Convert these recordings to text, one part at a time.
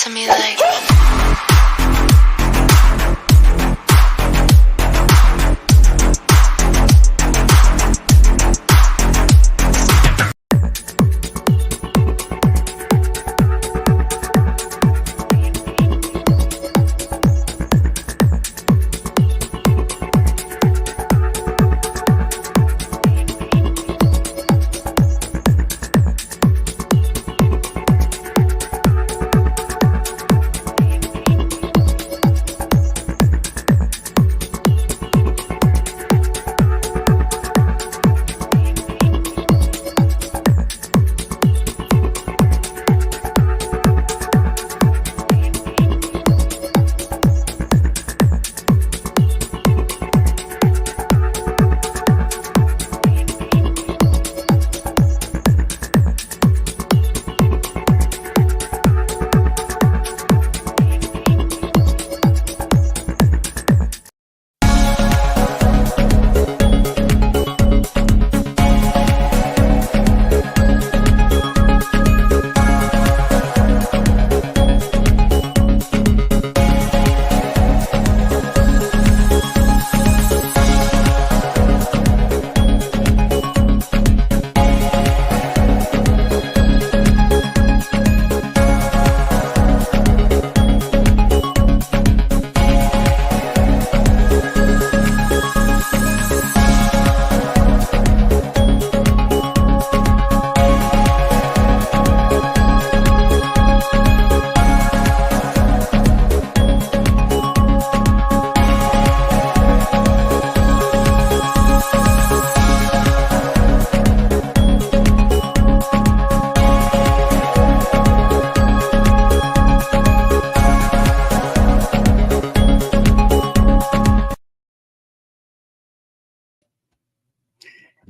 to me like.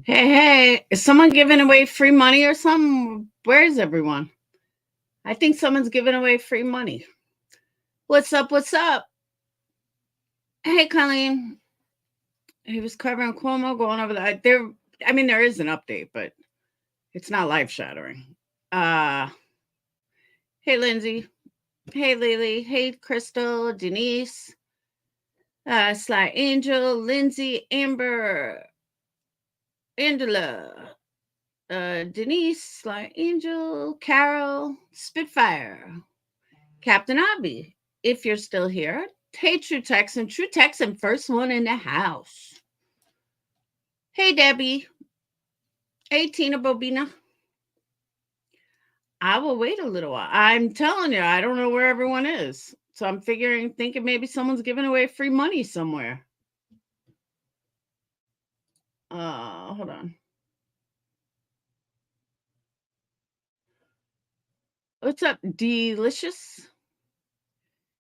Hey, is someone giving away free money or something? Where is everyone? I think someone's giving away free money. What's up? What's up? Hey, Colleen. He was covering Cuomo going over that. There is an update, but it's not life shattering. Hey, Lindsay. Hey, Lily. Hey, Crystal, Denise, Sly Angel, Lindsay, Amber, Angela, Denise, Sly Angel, Carol, Spitfire, Captain Abby, if you're still here. Hey, True Texan, first one in the house. Hey, Debbie. Hey, Tina Bobina. I will wait a little while. I'm telling you, I don't know where everyone is. So I'm thinking maybe someone's giving away free money somewhere. Hold on. What's up, Delicious?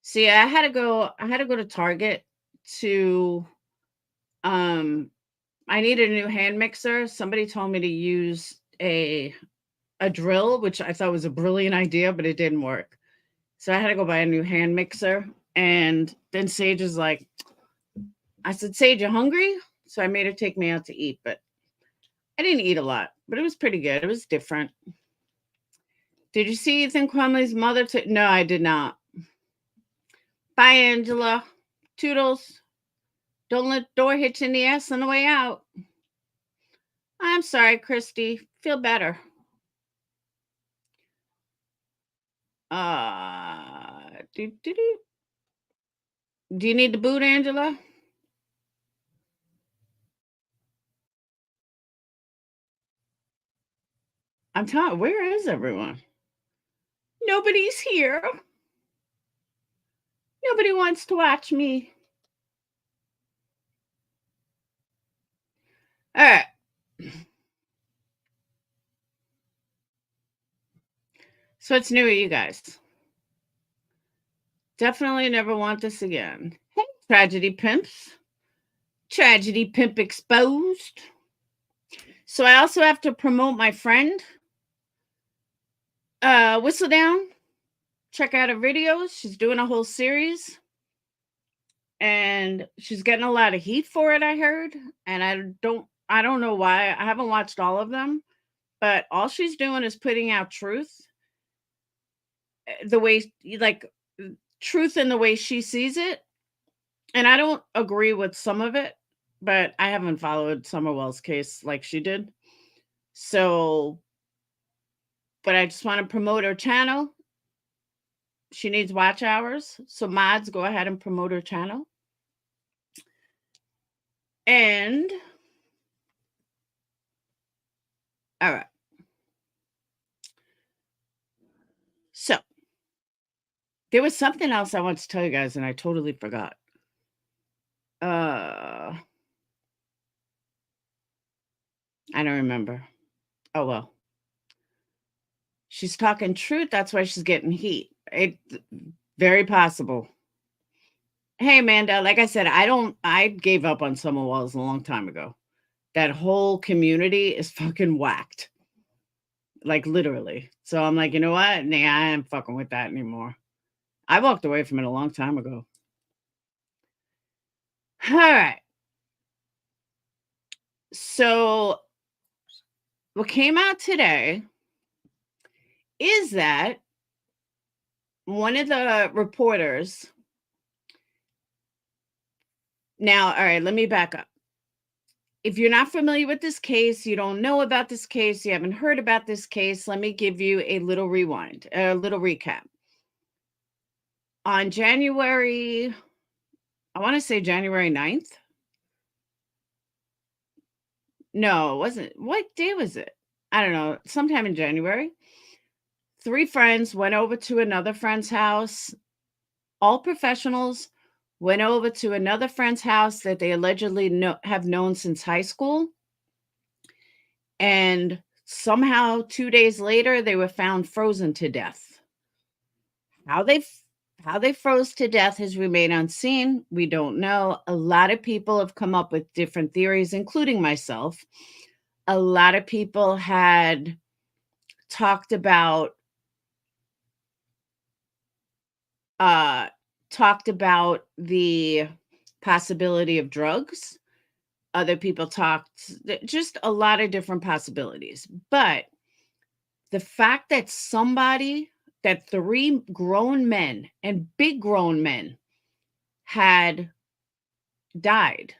See, I had to go to Target to I needed a new hand mixer. Somebody told me to use a drill, which I thought was a brilliant idea, but it didn't work. So I had to go buy a new hand mixer. And then Sage was like, I said, Sage, you hungry? So I made her take me out to eat, but I didn't eat a lot, but it was pretty good. It was different. Did you see Ethan Crumley's mother? No, I did not. Bye, Angela. Toodles. Don't let door hit you in the ass on the way out. I'm sorry, Christy. Feel better. Do you need the boot, Angela? I'm telling. Where is everyone? Nobody's here. Nobody wants to watch me. All right. So what's new with you guys? Definitely never want this again. Hey, Tragedy Pimps. Tragedy Pimp Exposed. So I also have to promote my friend, Whistle Down. Check out her videos. She's doing a whole series. And she's getting a lot of heat for it, I heard. And I don't know why. I haven't watched all of them. But all she's doing is putting out truth. the way, like, truth in the way she sees it. And I don't agree with some of it, but I haven't followed Summerwell's case like she did. So, but I just want to promote her channel. She needs watch hours. So mods, go ahead and promote her channel. And all right. So there was something else I want to tell you guys, and I totally forgot. I don't remember. Oh well. She's talking truth. That's why she's getting heat. It very possible. Hey Amanda, like I said, I gave up on Summer Walls a long time ago. That whole community is fucking whacked. Like literally. So I'm like, you know what? Nah, I ain't fucking with that anymore. I walked away from it a long time ago. All right. So what came out today is that one of the reporters. Now, all right, let me back up. If you're not familiar with this case, you don't know about this case, you haven't heard about this case, let me give you a little rewind, a little recap. On January, I want to say January 9th. No, it wasn't. What day was it? I don't know. Sometime in January. 3 friends went over to another friend's house. All professionals went over to another friend's house that they allegedly have known since high school. And somehow 2 days later, they were found frozen to death. How they froze to death has remained unseen. We don't know. A lot of people have come up with different theories, including myself. A lot of people had talked about the possibility of drugs. Other people talked just a lot of different possibilities. But the fact that that 3 grown men and big grown men had died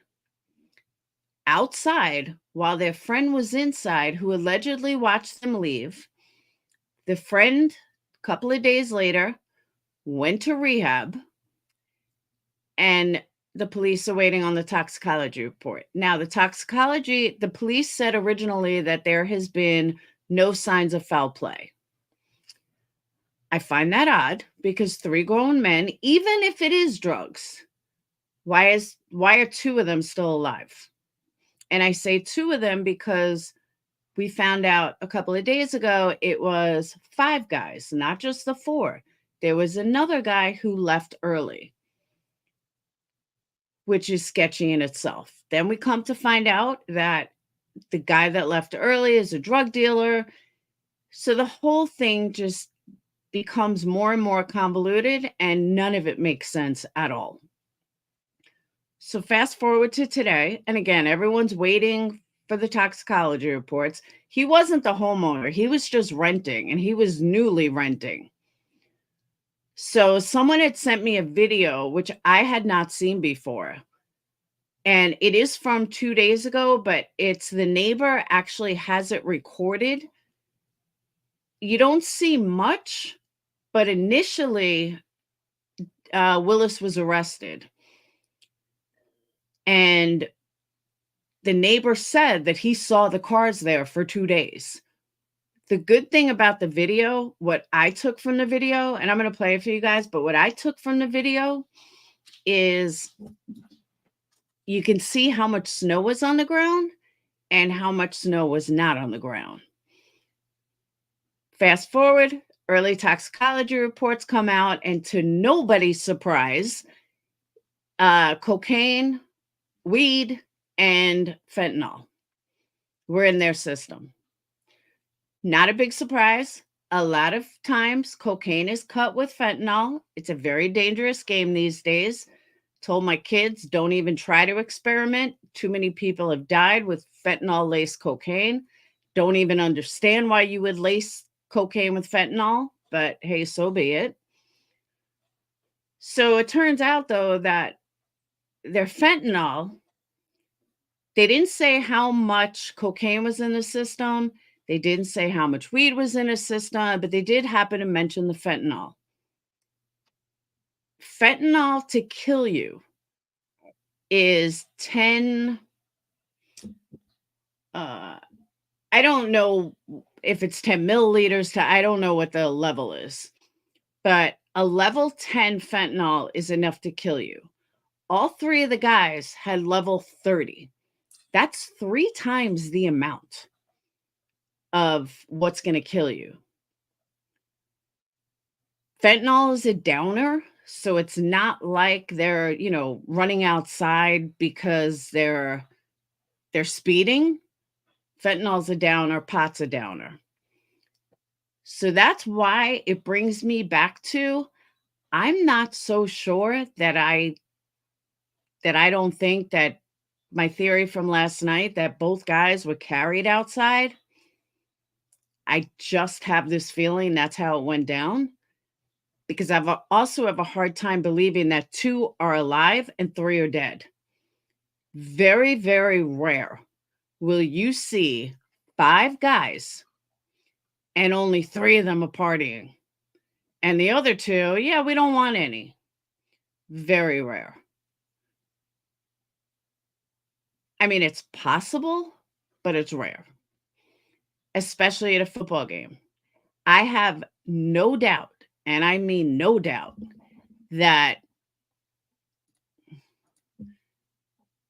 outside while their friend was inside, who allegedly watched them leave. The friend, a couple of days later, went to rehab, and the police are waiting on the toxicology report. Now, the police said originally that there has been no signs of foul play. I find that odd because 3 grown men, even if it is drugs, why are 2 of them still alive? And I say 2 of them because we found out a couple of days ago it was 5 guys, not just the 4. There was another guy who left early, which is sketchy in itself. Then we come to find out that the guy that left early is a drug dealer. So the whole thing just becomes more and more convoluted, and none of it makes sense at all. So fast forward to today, and again, everyone's waiting for the toxicology reports. He wasn't the homeowner. He was just renting, and he was newly renting. So someone had sent me a video, which I had not seen before. And it is from 2 days ago, but it's the neighbor actually has it recorded. You don't see much, but initially, Willis was arrested. And the neighbor said that he saw the cars there for 2 days. The good thing about the video, what I took from the video, and I'm going to play it for you guys, but what I took from the video is you can see how much snow was on the ground and how much snow was not on the ground. Fast forward, early toxicology reports come out, and to nobody's surprise, cocaine, weed, and fentanyl were in their system. Not a big surprise. A lot of times cocaine is cut with fentanyl. It's a very dangerous game these days. Told my kids, don't even try to experiment. Too many people have died with fentanyl-laced cocaine. Don't even understand why you would lace cocaine with fentanyl, but hey, so be it. So it turns out though that their fentanyl, they didn't say how much cocaine was in the system. They didn't say how much weed was in the system, but they did happen to mention the fentanyl. Fentanyl to kill you is 10, uh, I don't know if it's 10 milliliters to, I don't know what the level is, but a level 10 fentanyl is enough to kill you. All three of the guys had level 30. That's 3 times the amount of what's going to kill you. Fentanyl is a downer, so it's not like they're, running outside because they're speeding. Fentanyl's a downer, pot's a downer. So that's why it brings me back to, I'm not so sure that I don't think that my theory from last night that both guys were carried outside. I just have this feeling that's how it went down, because also have a hard time believing that 2 are alive and 3 are dead. Very, very rare will you see 5 guys and only 3 of them are partying. And the other 2, yeah, we don't want any. Very rare. I mean, it's possible, but it's rare, especially at a football game. I have no doubt, and I mean no doubt, that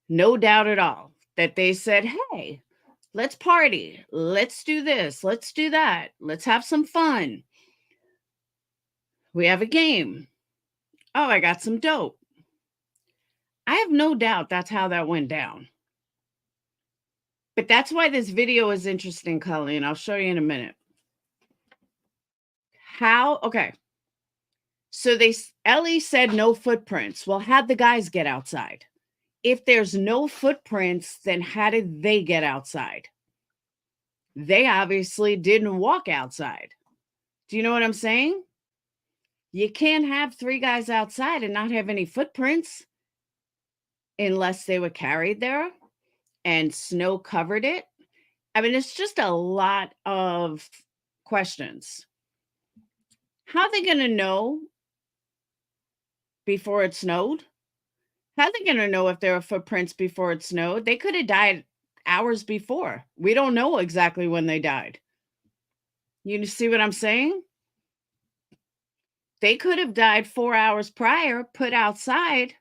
no doubt at all, that they said, hey, let's party. Let's do this. Let's do that. Let's have some fun. We have a game. Oh, I got some dope. I have no doubt that's how that went down. But that's why this video is interesting, Colleen. I'll show you in a minute. Okay. So Ellie said no footprints. Well, how'd the guys get outside? If there's no footprints, then how did they get outside? They obviously didn't walk outside. Do you know what I'm saying? You can't have 3 guys outside and not have any footprints unless they were carried there and snow covered it. I mean, it's just a lot of questions. How are they going to know before it snowed? How are they going to know if there are footprints before it snowed? They could have died hours before. We don't know exactly when they died. You see what I'm saying? They could have died 4 hours prior, put outside,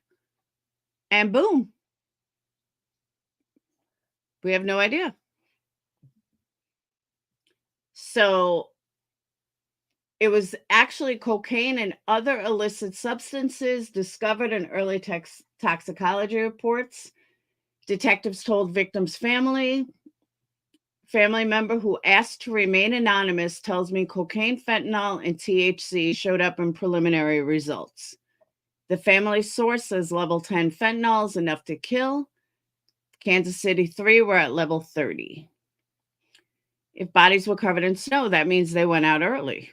and boom. We have no idea. So it was actually cocaine and other illicit substances discovered in early toxicology reports. Detectives told victims' family member who asked to remain anonymous tells me cocaine, fentanyl, and THC showed up in preliminary results. The family source says level 10 fentanyl is enough to kill. Kansas City 3 were at level 30. If bodies were covered in snow, that means they went out early.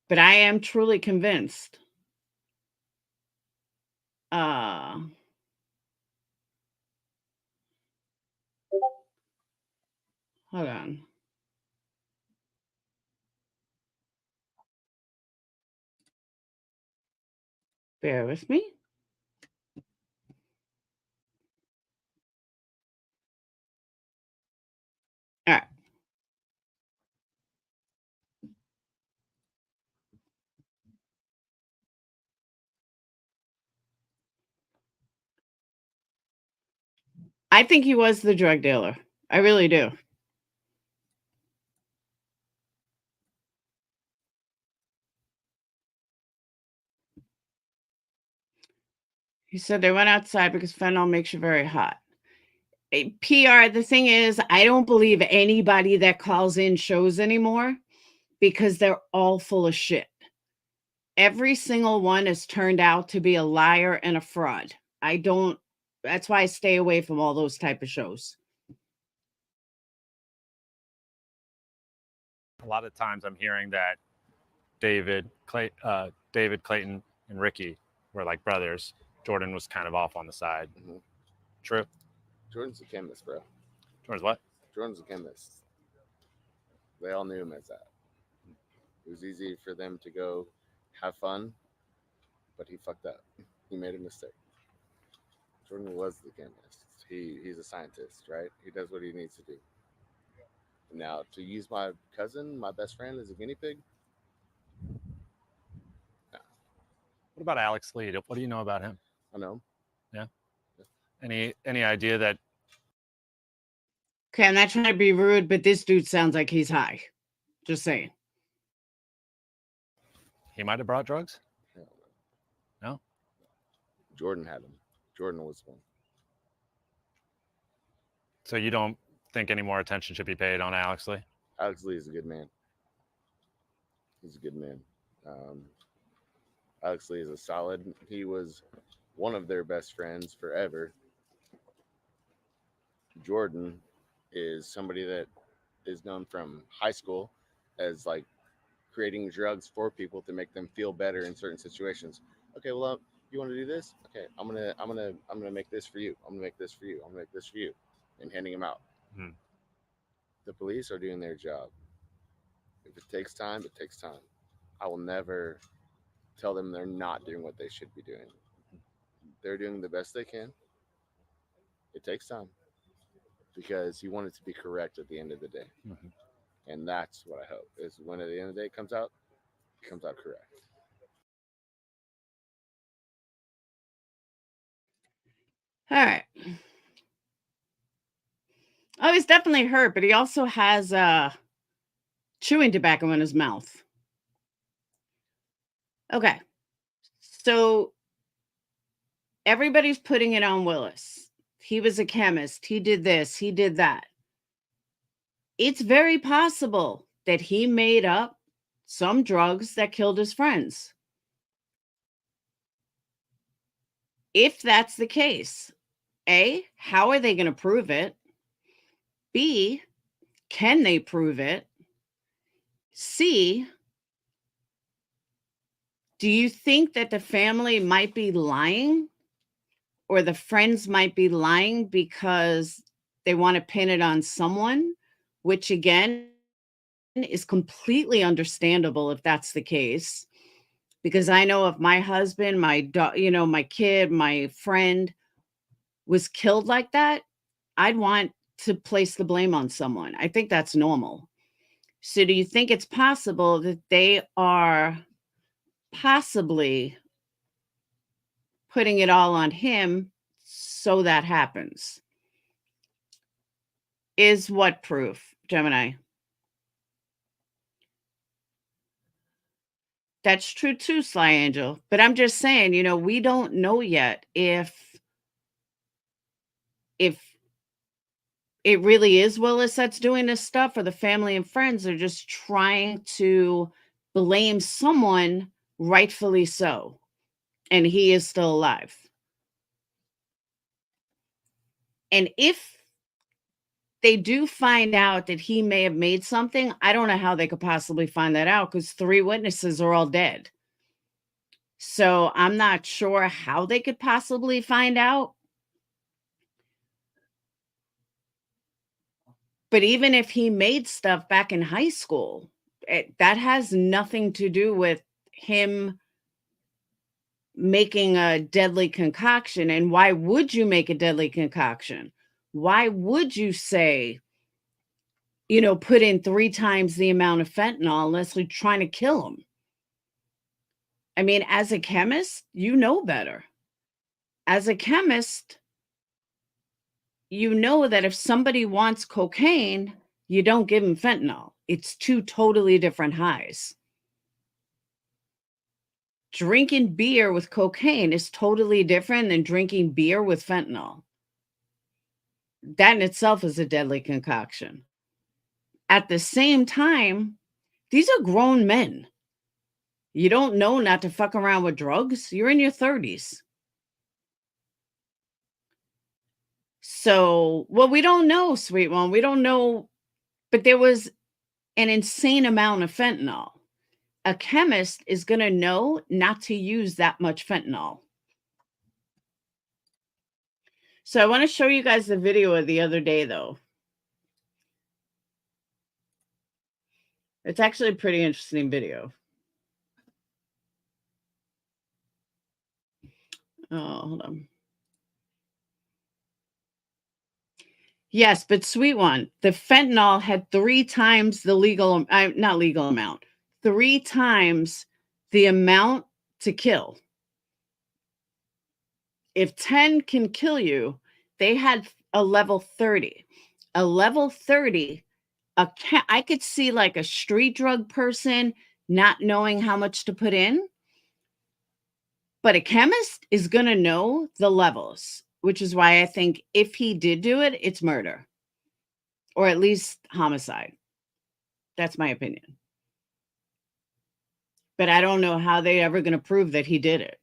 But I am truly convinced. Hold on. Bear with me. All right. I think he was the drug dealer. I really do. He said they went outside because fentanyl makes you very hot. PR, the thing is, I don't believe anybody that calls in shows anymore because they're all full of shit. Every single one has turned out to be a liar and a fraud. That's why I stay away from all those type of shows. a lot of times I'm hearing that David Clayton and Ricky were like brothers. Jordan was kind of off on the side. Hmm. True. Jordan's a chemist, bro. Jordan's what? Jordan's a chemist. They all knew him as that. It was easy for them to go have fun, but he fucked up. He made a mistake. Jordan was the chemist. He's a scientist, right? He does what he needs to do. Now, to use my cousin, my best friend, as a guinea pig, nah, What about Alex Lee? What do you know about him? I know. Yeah. Any idea that Okay, I'm not trying to be rude, but this dude sounds like he's high. Just saying. he might have brought drugs? Hell no. No. Jordan had him. Jordan was one. So you don't think any more attention should be paid on Alex Lee? Alex Lee is a good man. He's a good man. Um, Alex Lee is a solid. He was one of their best friends forever. Jordan is somebody that is known from high school as like creating drugs for people to make them feel better in certain situations. Okay, well, you want to do this? Okay, I'm gonna make this for you. I'm gonna make this for you. I'm gonna make this for you, and handing them out. Hmm. The police are doing their job. If it takes time, it takes time. I will never tell them they're not doing what they should be doing. They're doing the best they can. It takes time because you want it to be correct at the end of the day. Mm-hmm. And that's what I hope is when at the end of the day it comes out correct. All right. Oh, he's definitely hurt, but he also has chewing tobacco in his mouth. Okay. So everybody's putting it on Willis. He was a chemist. He did this, he did that. It's very possible that he made up some drugs that killed his friends. If that's the case, A, how are they going to prove it? B, can they prove it? C, do you think that the family might be lying or the friends might be lying because they want to pin it on someone, which again is completely understandable if that's the case? Because I know if my husband, my kid, my friend was killed like that, I'd want to place the blame on someone. I think that's normal. So do you think it's possible that they are possibly putting it all on him so that happens? Is what proof, Gemini? That's true too, Sly Angel. But I'm just saying, we don't know yet if it really is Willis that's doing this stuff or the family and friends are just trying to blame someone, rightfully so, and he is still alive. And if they do find out that he may have made something, I don't know how they could possibly find that out because 3 witnesses are all dead. So I'm not sure how they could possibly find out. But even if he made stuff back in high school, that has nothing to do with him making a deadly concoction. And why would you make a deadly concoction? Why would you say, put in 3 times the amount of fentanyl unless you're trying to kill him? I mean, as a chemist, you know better. As a chemist, you know that if somebody wants cocaine, you don't give them fentanyl. It's 2 totally different highs. Drinking beer with cocaine is totally different than drinking beer with fentanyl. That in itself is a deadly concoction. At the same time, these are grown men. You don't know not to fuck around with drugs. You're in your 30s. So, well, we don't know, sweet one. We don't know. But there was an insane amount of fentanyl. A chemist is going to know not to use that much fentanyl. So I want to show you guys the video of the other day, though. It's actually a pretty interesting video. Oh, hold on. Yes, but sweet one, the fentanyl had 3 times the legal, not legal amount, 3 times the amount to kill. If 10 can kill you, they had a level 30. A level 30, I could see like a street drug person not knowing how much to put in, but a chemist is going to know the levels, which is why I think if he did do it, it's murder or at least homicide. That's my opinion. But I don't know how they're ever going to prove that he did it.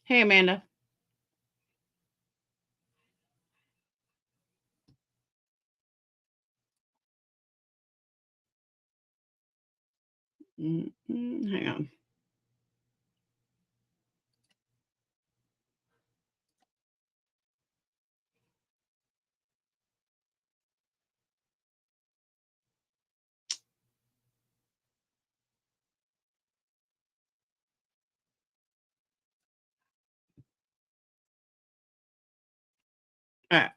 Hey, Amanda. Hang on. All right.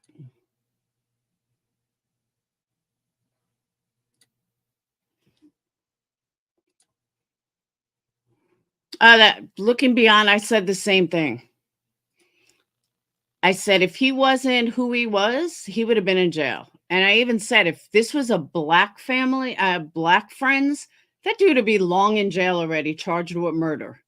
That looking beyond, I said the same thing. I said if he wasn't who he was, he would have been in jail. And I even said if this was a black family, black friends, that dude would be long in jail already, charged with murder.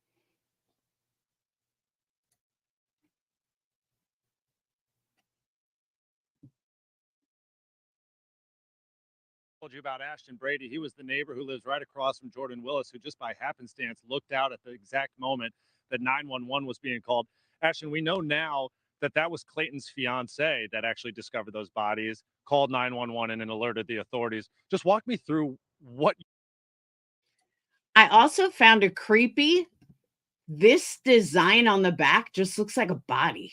Told you about Ashton Brady. He was the neighbor who lives right across from Jordan Willis, who just by happenstance looked out at the exact moment that 911 was being called. Ashton, we know now that that was Clayton's fiance that actually discovered those bodies, called 911 and then alerted the authorities. Just walk me through what. I also found it creepy. This design on the back just looks like a body.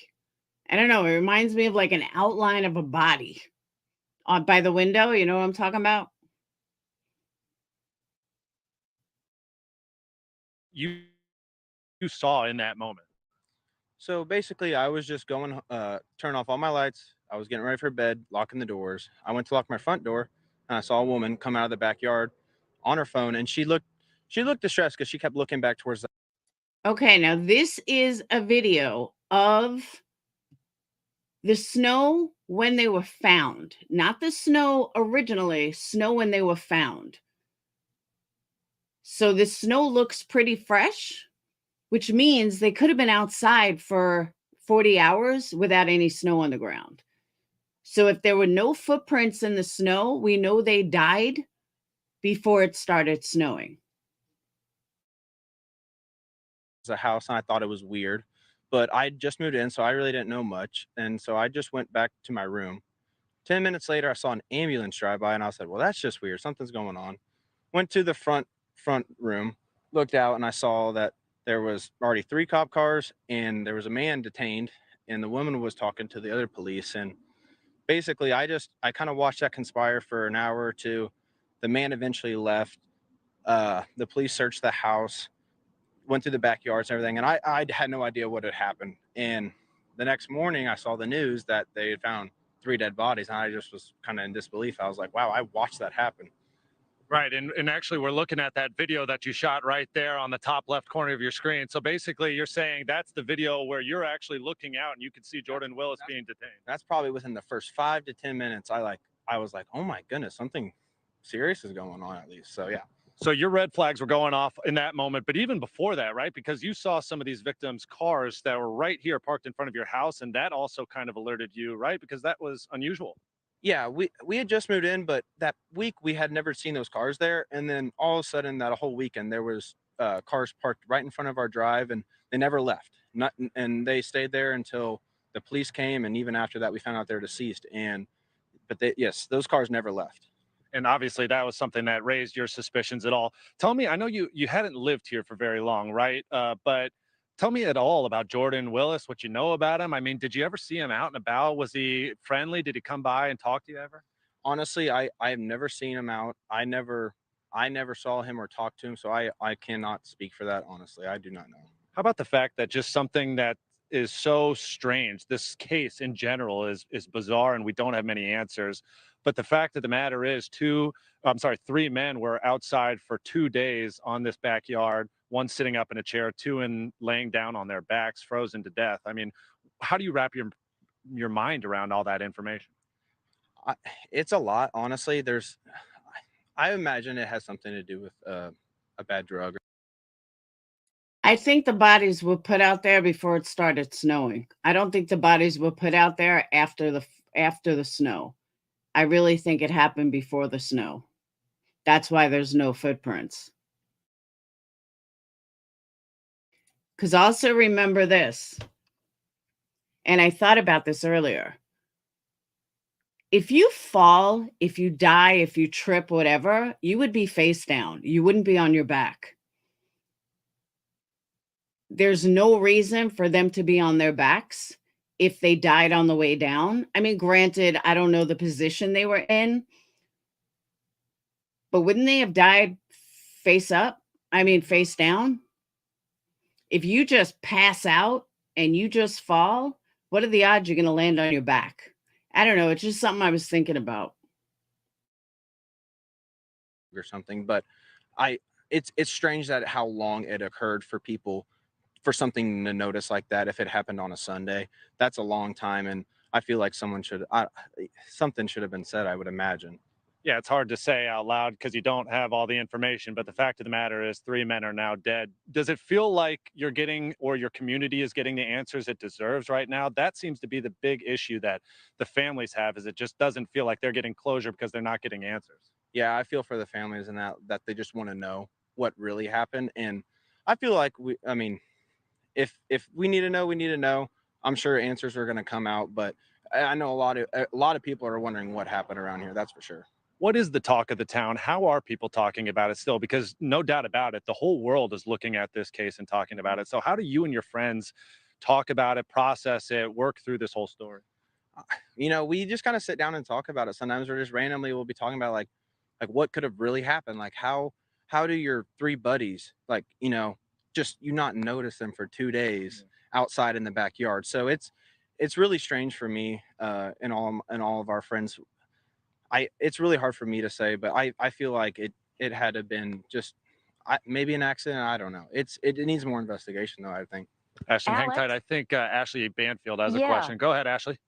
I don't know. It reminds me of like an outline of a body by the window. You know what I'm talking about? You saw in that moment. So basically, I was just going, turn off all my lights. I was getting ready for bed, locking the doors. I went to lock my front door, and I saw a woman come out of the backyard on her phone, and she looked distressed because she kept looking back towards the. Okay, now this is a video of the snow when they were found, not the snow originally, snow when they were found. So the snow looks pretty fresh, which means they could have been outside for 40 hours without any snow on the ground. So if there were no footprints in the snow, we know they died before it started snowing. A house, and I thought it was weird, but I just moved in, so I really didn't know much, and so I just went back to my room. 10 minutes later, I saw an ambulance drive by, and I said, well, that's just weird, something's going on. Went to the front room, looked out, and I saw that there was already 3 cop cars, and there was a man detained, and the woman was talking to the other police. And basically I kind of watched that conspire for an hour or two. The man eventually left. The police searched the house, went through the backyards and everything, and I had no idea what had happened. And the next morning I saw the news that they had found 3 dead bodies, and I just was kind of in disbelief. I was like, wow, I watched that happen. Right, and actually we're looking at that video that you shot right there on the top left corner of your screen. So basically you're saying that's the video where you're actually looking out and you can see Jordan Willis being detained. That's probably within the first 5 to 10 minutes. I was like, oh my goodness, something serious is going on, at least. So yeah. So your red flags were going off in that moment, but even before that, right? Because you saw some of these victims' cars that were right here parked in front of your house, and that also kind of alerted you, right? Because that was unusual. Yeah, we had just moved in, but that week we had never seen those cars there. And then all of a sudden, that whole weekend, there was cars parked right in front of our drive, and they never left. And they stayed there until the police came, and even after that, we found out they're deceased. But yes, those cars never left. And obviously that was something that raised your suspicions at all. Tell me, I know you hadn't lived here for very long, right? But tell me at all about Jordan Willis, what you know about him. I mean, did you ever see him out and about? Was he friendly? Did he come by and talk to you ever? Honestly, I've never seen him out. I never saw him or talked to him, so I cannot speak for that. Honestly, I do not know. How about the fact that just something that is so strange, this case in general is bizarre and we don't have many answers. But the fact of the matter is three men were outside for 2 days on this backyard, one sitting up in a chair, two in laying down on their backs, frozen to death. I mean, how do you wrap your mind around all that information? I, it's a lot, honestly. I imagine it has something to do with a bad drug. I think the bodies were put out there before it started snowing. I don't think the bodies were put out there after the snow. I really think it happened before the snow. That's why there's no footprints. Because also remember this, and I thought about this earlier. If you fall, if you die, if you trip, whatever, you would be face down. You wouldn't be on your back. There's no reason for them to be on their backs if they died on the way down. I mean, granted, I don't know the position they were in, but wouldn't they have died face up? I mean, face down? If you just pass out and you just fall, what are the odds you're going to land on your back? I don't know. It's just something I was thinking about. Or something, but it's strange that how long it occurred for people for something to notice like that. If it happened on a Sunday, that's a long time, and I feel like something should have been said, I would imagine. Yeah, it's hard to say out loud because you don't have all the information, but the fact of the matter is three men are now dead. Does it feel like you're getting, or your community is getting, the answers it deserves right now? That seems to be the big issue that the families have, is it just doesn't feel like they're getting closure because they're not getting answers. Yeah, I feel for the families and that they just want to know what really happened. And I feel like if we need to know, we need to know. I'm sure answers are going to come out, but I know a lot of people are wondering what happened around here. That's for sure. What is the talk of the town? How are people talking about it still? Because no doubt about it, the whole world is looking at this case and talking about it. So how do you and your friends talk about it, process it, work through this whole story? We just kind of sit down and talk about it. Sometimes we're just randomly, we'll be talking about like what could have really happened. Like how do your three buddies, just you not notice them for 2 days outside in the backyard? So it's really strange for me and all of our friends. It's really hard for me to say, but I feel like it had to have been just maybe an accident. I don't know. It needs more investigation though, I think. Ashton, hang Alex? tight. I think Ashley Banfield has a Yeah. question. Go ahead, Ashley.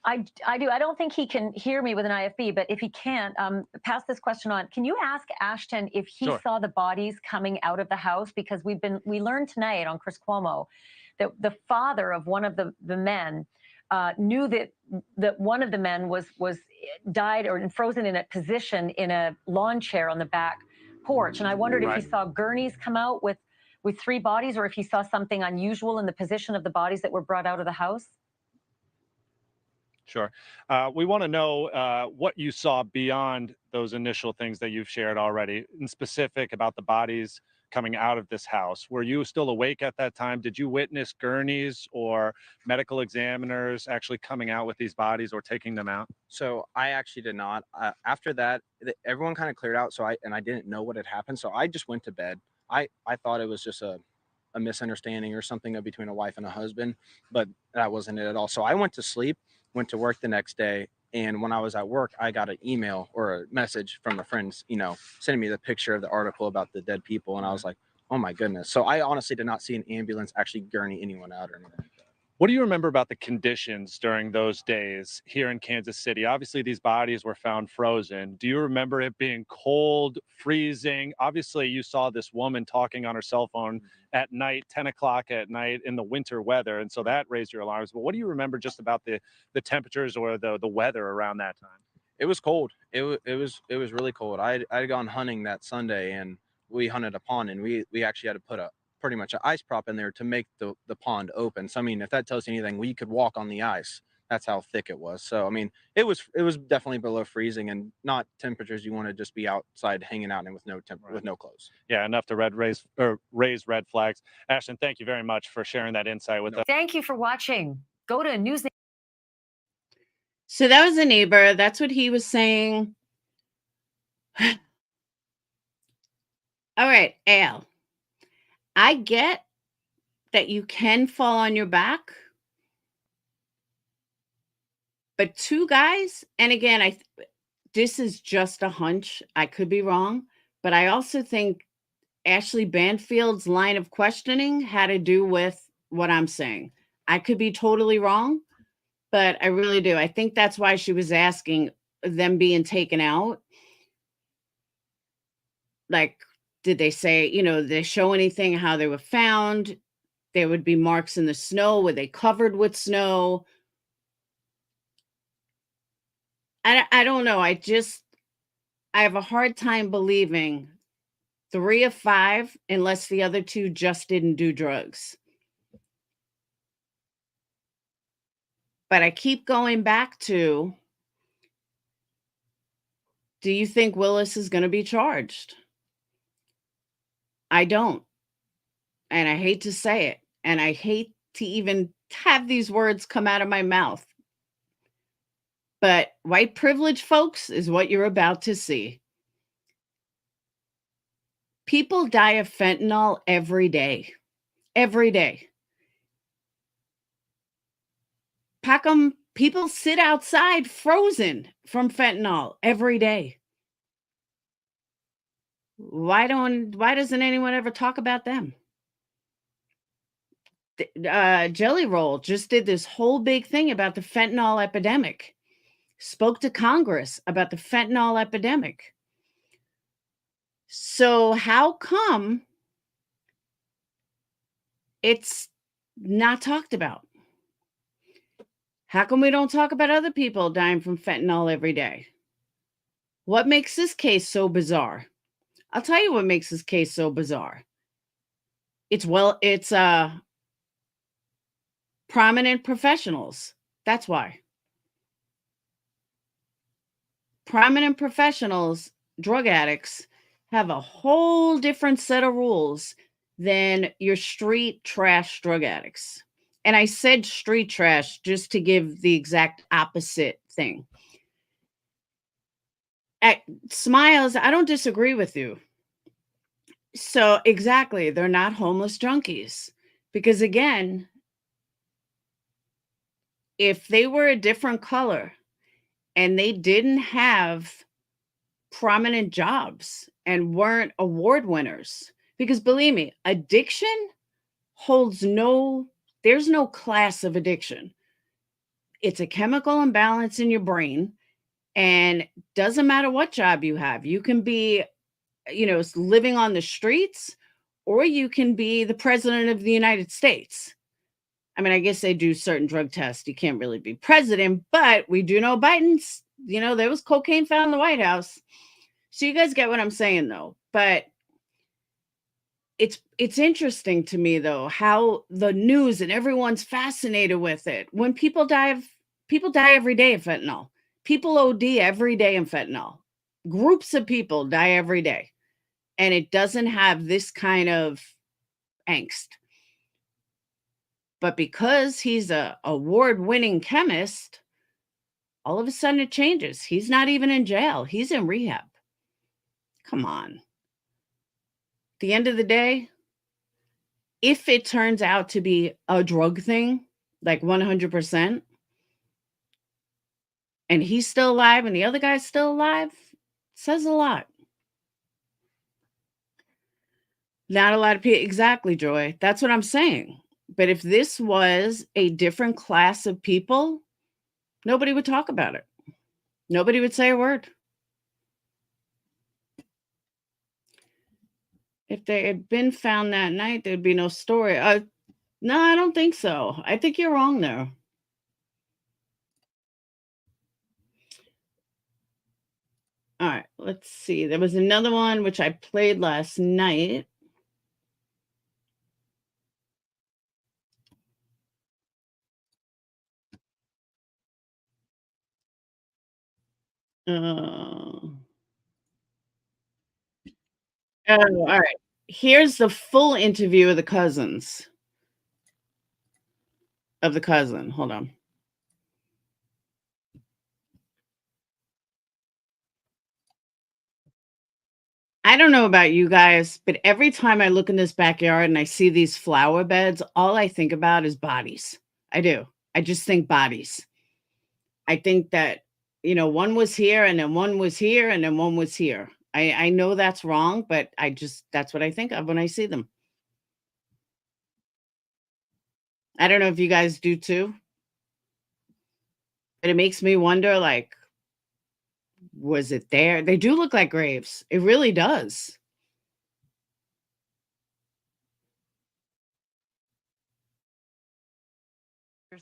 I do. I don't think he can hear me with an IFB, but if he can't, pass this question on. Can you ask Ashton if he Sure. saw the bodies coming out of the house? Because we learned tonight on Chris Cuomo that the father of one of the men knew that one of the men was died or frozen in a position in a lawn chair on the back porch. And I wondered if he saw gurneys come out with three bodies, or if he saw something unusual in the position of the bodies that were brought out of the house. Sure. We want to know what you saw beyond those initial things that you've shared already, in specific about the bodies coming out of this house. Were you still awake at that time? Did you witness gurneys or medical examiners actually coming out with these bodies or taking them out? So I actually did not. After that, everyone kind of cleared out. So I didn't know what had happened. So I just went to bed. I thought it was just a misunderstanding or something between a wife and a husband, but that wasn't it at all. So I went to sleep, went to work the next day. And when I was at work, I got an email or a message from a friend, sending me the picture of the article about the dead people. And I was like, oh my goodness. So I honestly did not see an ambulance actually gurney anyone out or anything like that. What do you remember about the conditions during those days here in Kansas City? Obviously, these bodies were found frozen. Do you remember it being cold, freezing? Obviously, you saw this woman talking on her cell phone at night, 10 o'clock at night in the winter weather. And so that raised your alarms. But what do you remember just about the temperatures or the weather around that time? It was cold. It was really cold. I'd gone hunting that Sunday and we hunted a pond and we actually had to put pretty much an ice prop in there to make the pond open. So I mean, if that tells you anything, we could walk on the ice. That's how thick it was. So I mean, it was definitely below freezing and not temperatures you want to just be outside hanging out in with no with no clothes. Yeah, enough to raise red flags. Ashton, thank you very much for sharing that insight with us. Thank you for watching. Go to News. So that was a neighbor. That's what he was saying. All right, Al. I get that you can fall on your back, but two guys, and again, this is just a hunch. I could be wrong, but I also think Ashley Banfield's line of questioning had to do with what I'm saying. I could be totally wrong, but I really do. I think that's why she was asking them being taken out. Like, did they say, did they show anything how they were found? There would be marks in the snow. Were they covered with snow? I don't know. I have a hard time believing 3 of 5, unless the other 2 just didn't do drugs. But I keep going back to, do you think Willis is going to be charged? I don't. And I hate to say it. And I hate to even have these words come out of my mouth. But white privilege, folks, is what you're about to see. People die of fentanyl every day. Every day. People sit outside frozen from fentanyl every day. Why doesn't anyone ever talk about them? Jelly Roll just did this whole big thing about the fentanyl epidemic. Spoke to Congress about the fentanyl epidemic. So how come it's not talked about? How come we don't talk about other people dying from fentanyl every day? What makes this case so bizarre? I'll tell you what makes this case so bizarre. It's prominent professionals. That's why. Prominent professionals, drug addicts, have a whole different set of rules than your street trash drug addicts. And I said street trash just to give the exact opposite thing. At Smiles, I don't disagree with you. So exactly, they're not homeless junkies. Because again, if they were a different color and they didn't have prominent jobs and weren't award winners, because believe me, addiction there's no class of addiction. It's a chemical imbalance in your brain, and doesn't matter what job you have. You can be, living on the streets, or you can be the president of the United States. I mean, I guess they do certain drug tests. You can't really be president, but we do know Biden's, there was cocaine found in the White House. So you guys get what I'm saying, though. But it's interesting to me, though, how the news and everyone's fascinated with it. When people die every day of fentanyl. People OD every day in fentanyl. Groups of people die every day. And it doesn't have this kind of angst. But because he's a award-winning chemist, all of a sudden it changes. He's not even in jail. He's in rehab. Come on. At the end of the day, if it turns out to be a drug thing, like 100%, and he's still alive and the other guy's still alive, says a lot. Not a lot of people. Exactly, Joy. That's what I'm saying. But if this was a different class of people, nobody would talk about it. Nobody would say a word. If they had been found that night, there'd be no story. No, I don't think so. I think you're wrong there. All right, let's see. There was another one which I played last night. Oh, all right. Here's the full interview of the cousins. Of the cousin. Hold on. I don't know about you guys, but every time I look in this backyard and I see these flower beds, all I think about is bodies. I do. I just think bodies. I think that, one was here and then one was here and then one was here. I know that's wrong, but that's what I think of when I see them. I don't know if you guys do too, but it makes me wonder, like, was it there? They do look like graves. It really does.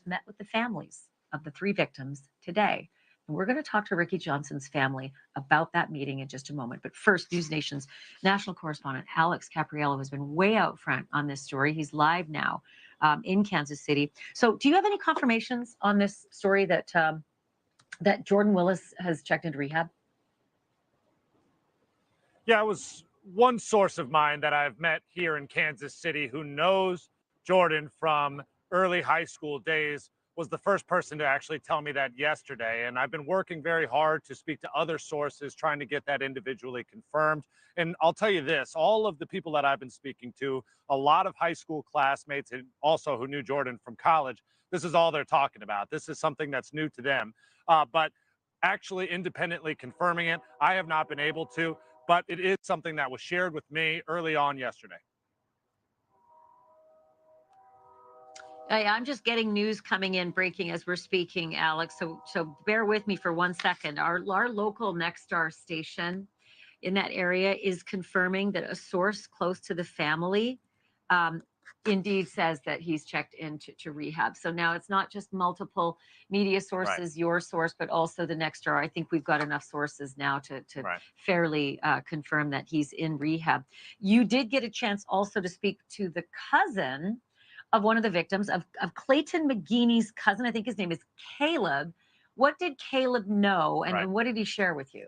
Met with the families of the 3 victims today. And we're going to talk to Ricky Johnson's family about that meeting in just a moment. But first, News Nation's national correspondent Alex Capriello has been way out front on this story. He's live now in Kansas City. So do you have any confirmations on this story that that Jordan Willis has checked into rehab? Yeah, it was one source of mine that I've met here in Kansas City who knows Jordan from early high school days was the first person to actually tell me that yesterday. And I've been working very hard to speak to other sources, trying to get that individually confirmed. And I'll tell you this, all of the people that I've been speaking to, a lot of high school classmates and also who knew Jordan from college, this is all they're talking about. This is something that's new to them. But actually independently confirming it, I have not been able to, but it is something that was shared with me early on yesterday. I'm just getting news coming in, breaking as we're speaking, Alex. So bear with me for 1 second. Our local Nexstar station in that area is confirming that a source close to the family indeed says that he's checked into rehab. So now it's not just multiple media sources, right, your source, but also the Nexstar. I think we've got enough sources now to right, fairly confirm that he's in rehab. You did get a chance also to speak to the cousin of one of the victims, of Clayton McGeeney's cousin. I think his name is Caleb. What did Caleb know, and, right, and what did he share with you?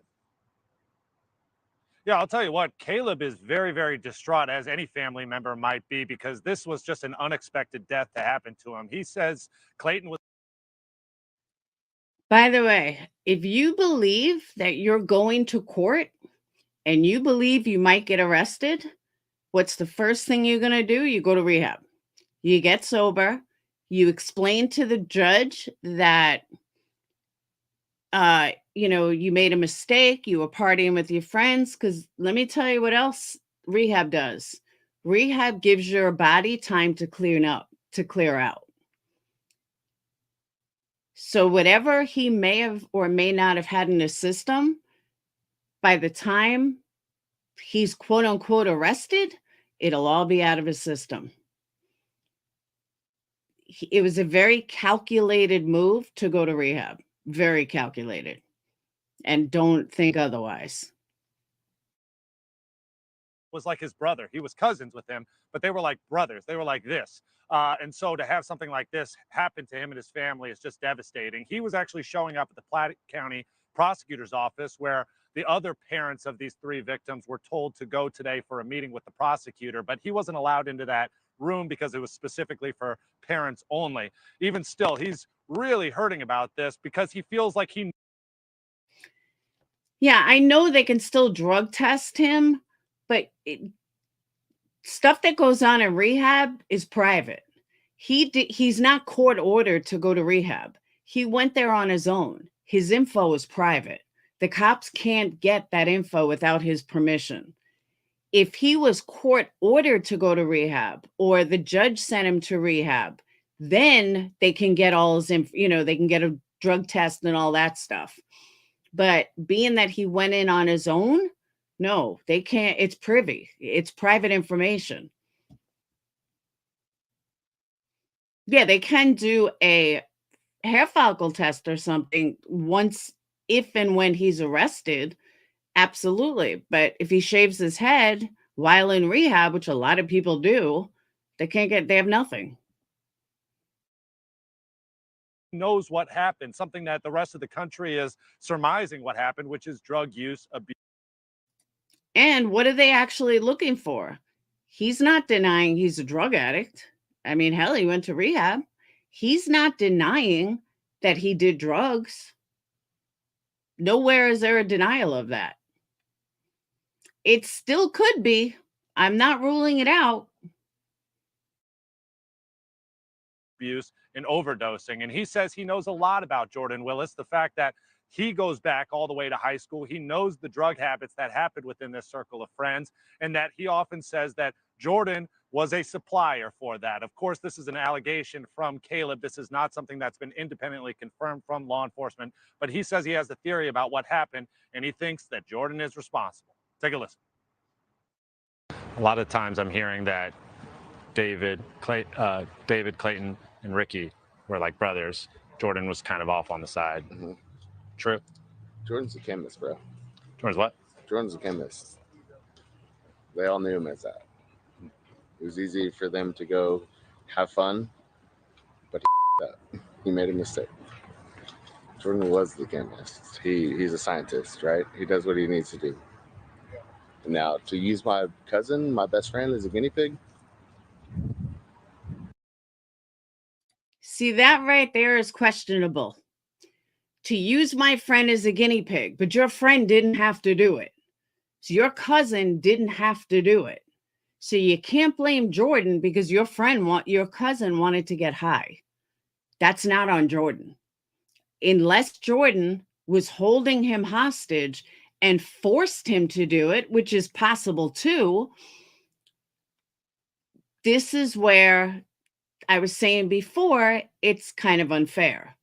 Yeah, I'll tell you what, Caleb is very, very distraught, as any family member might be, because this was just an unexpected death to happen to him. He says Clayton was. By the way, if you believe that you're going to court and you believe you might get arrested, what's the first thing you're going to do? You go to rehab. You get sober. You explain to the judge that, you made a mistake. You were partying with your friends. Because let me tell you what else rehab does. Rehab gives your body time to clear out. So whatever he may have or may not have had in his system, by the time he's quote unquote arrested, it'll all be out of his system. It was a very calculated move to go to rehab. Very calculated. And don't think otherwise. Was like his brother. He was cousins with him, but they were like brothers. They were like this. And so to have something like this happen to him and his family is just devastating. He was actually showing up at the Platte County prosecutor's office, where the other parents of these 3 victims were told to go today for a meeting with the prosecutor, but he wasn't allowed into that room because it was specifically for parents only. Even still, he's really hurting about this because he feels like he. Yeah, I know they can still drug test him, but stuff that goes on in rehab is private. He's not court ordered to go to rehab. He went there on his own. His info is private. The cops can't get that info without his permission. If he was court ordered to go to rehab, or the judge sent him to rehab, then they can get all his info, they can get a drug test and all that stuff. But being that he went in on his own, no, they can't. It's privy. It's private information. Yeah, they can do a hair follicle test or something once, if and when he's arrested. Absolutely. But if he shaves his head while in rehab, which a lot of people do, they have nothing. knows what happened, something that the rest of the country is surmising what happened, which is drug use, abuse. And what are they actually looking for? He's not denying he's a drug addict. I mean, hell, he went to rehab. He's not denying that he did drugs. Nowhere is there a denial of that. It still could be. I'm not ruling it out. Abuse and overdosing. And he says he knows a lot about Jordan Willis. The fact that he goes back all the way to high school. He knows the drug habits that happened within this circle of friends, and that he often says that Jordan was a supplier for that. Of course, this is an allegation from Caleb. This is not something that's been independently confirmed from law enforcement, but he says he has a theory about what happened, and he thinks that Jordan is responsible. Take a listen. A lot of times I'm hearing that David Clayton and Ricky were like brothers. Jordan was kind of off on the side. Mm-hmm. True? Jordan's a chemist, bro. Jordan's what? Jordan's a chemist. They all knew him as that. It was easy for them to go have fun, but he made a mistake. Jordan was the chemist. He's a scientist, right? He does what he needs to do. Now, to use my cousin, my best friend, as a guinea pig? See, that right there is questionable. To use my friend as a guinea pig, but your friend didn't have to do it. So your cousin didn't have to do it. So you can't blame Jordan because your cousin wanted to get high. That's not on Jordan. Unless Jordan was holding him hostage and forced him to do it, which is possible too. This is where I was saying before, it's kind of unfair.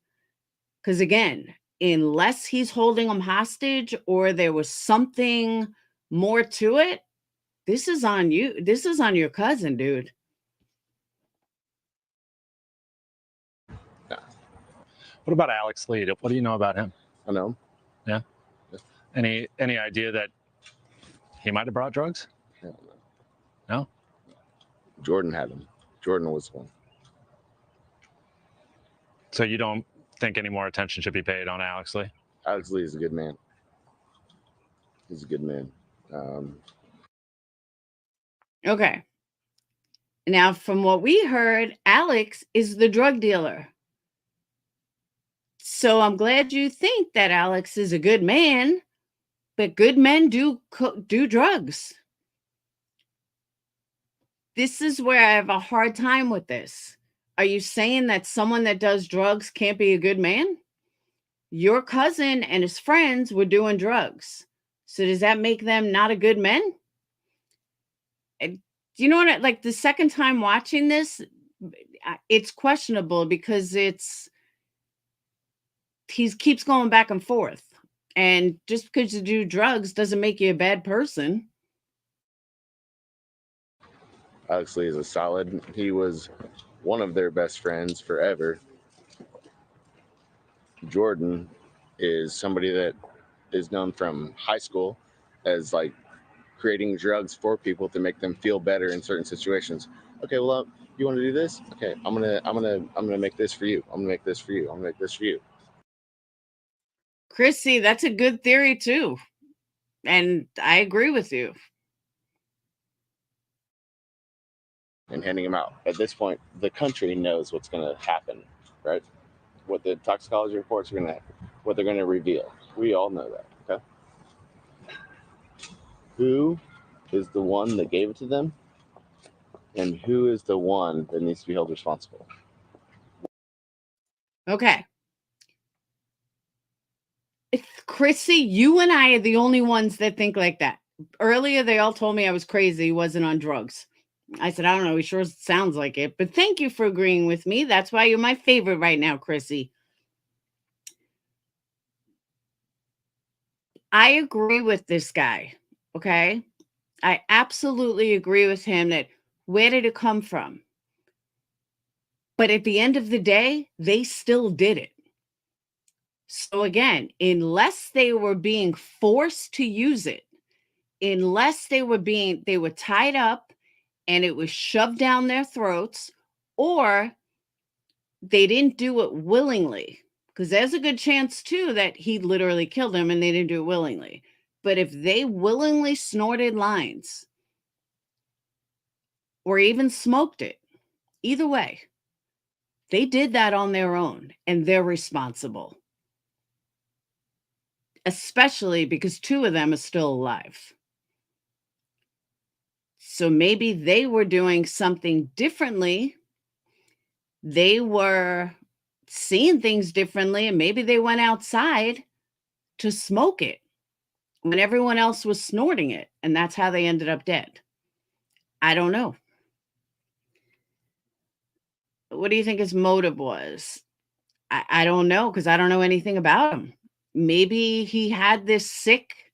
Because again, unless he's holding him hostage or there was something more to it, this is on you. This is on your cousin, dude. What about Alex Lee? What do you know about him? I know. Yeah. Any idea that he might have brought drugs? Hell No. no. Jordan had him. Jordan was one. So you don't think any more attention should be paid on Alex Lee? Alex Lee is a good man. He's a good man. Okay. Now, from what we heard, Alex is the drug dealer. So I'm glad you think that Alex is a good man, but good men do drugs. This is where I have a hard time with this. Are you saying that someone that does drugs can't be a good man? Your cousin and his friends were doing drugs. So does that make them not a good man? You know what? Like the second time watching this, it's questionable because he keeps going back and forth. And just because you do drugs doesn't make you a bad person. Alex Lee is a solid. He was one of their best friends forever. Jordan is somebody that is known from high school as like creating drugs for people to make them feel better in certain situations. Okay, well, you want to do this? Okay, I'm gonna make this for you. I'm gonna make this for you. I'm gonna make this for you. Chrissy, that's a good theory too. And I agree with you. And handing them out. At this point, the country knows what's going to happen, right? What the toxicology reports are going to, what they're going to reveal. We all know that, okay? Who is the one that gave it to them? And who is the one that needs to be held responsible? Okay. Chrissy, you and I are the only ones that think like that. Earlier, they all told me I was crazy, wasn't on drugs. I said, I don't know. He sure sounds like it. But thank you for agreeing with me. That's why you're my favorite right now, Chrissy. I agree with this guy. Okay. I absolutely agree with him that where did it come from? But at the end of the day, they still did it. So again, unless they were being forced to use it, unless they were tied up and it was shoved down their throats, or they didn't do it willingly, because there's a good chance too that he literally killed him and they didn't do it willingly. But if they willingly snorted lines or even smoked it, either way, they did that on their own and they're responsible. Especially because 2 of them are still alive. So maybe they were doing something differently. They were seeing things differently, and maybe they went outside to smoke it when everyone else was snorting it, and that's how they ended up dead. I don't know. What do you think his motive was? I don't know, because I don't know anything about him. Maybe he had this sick,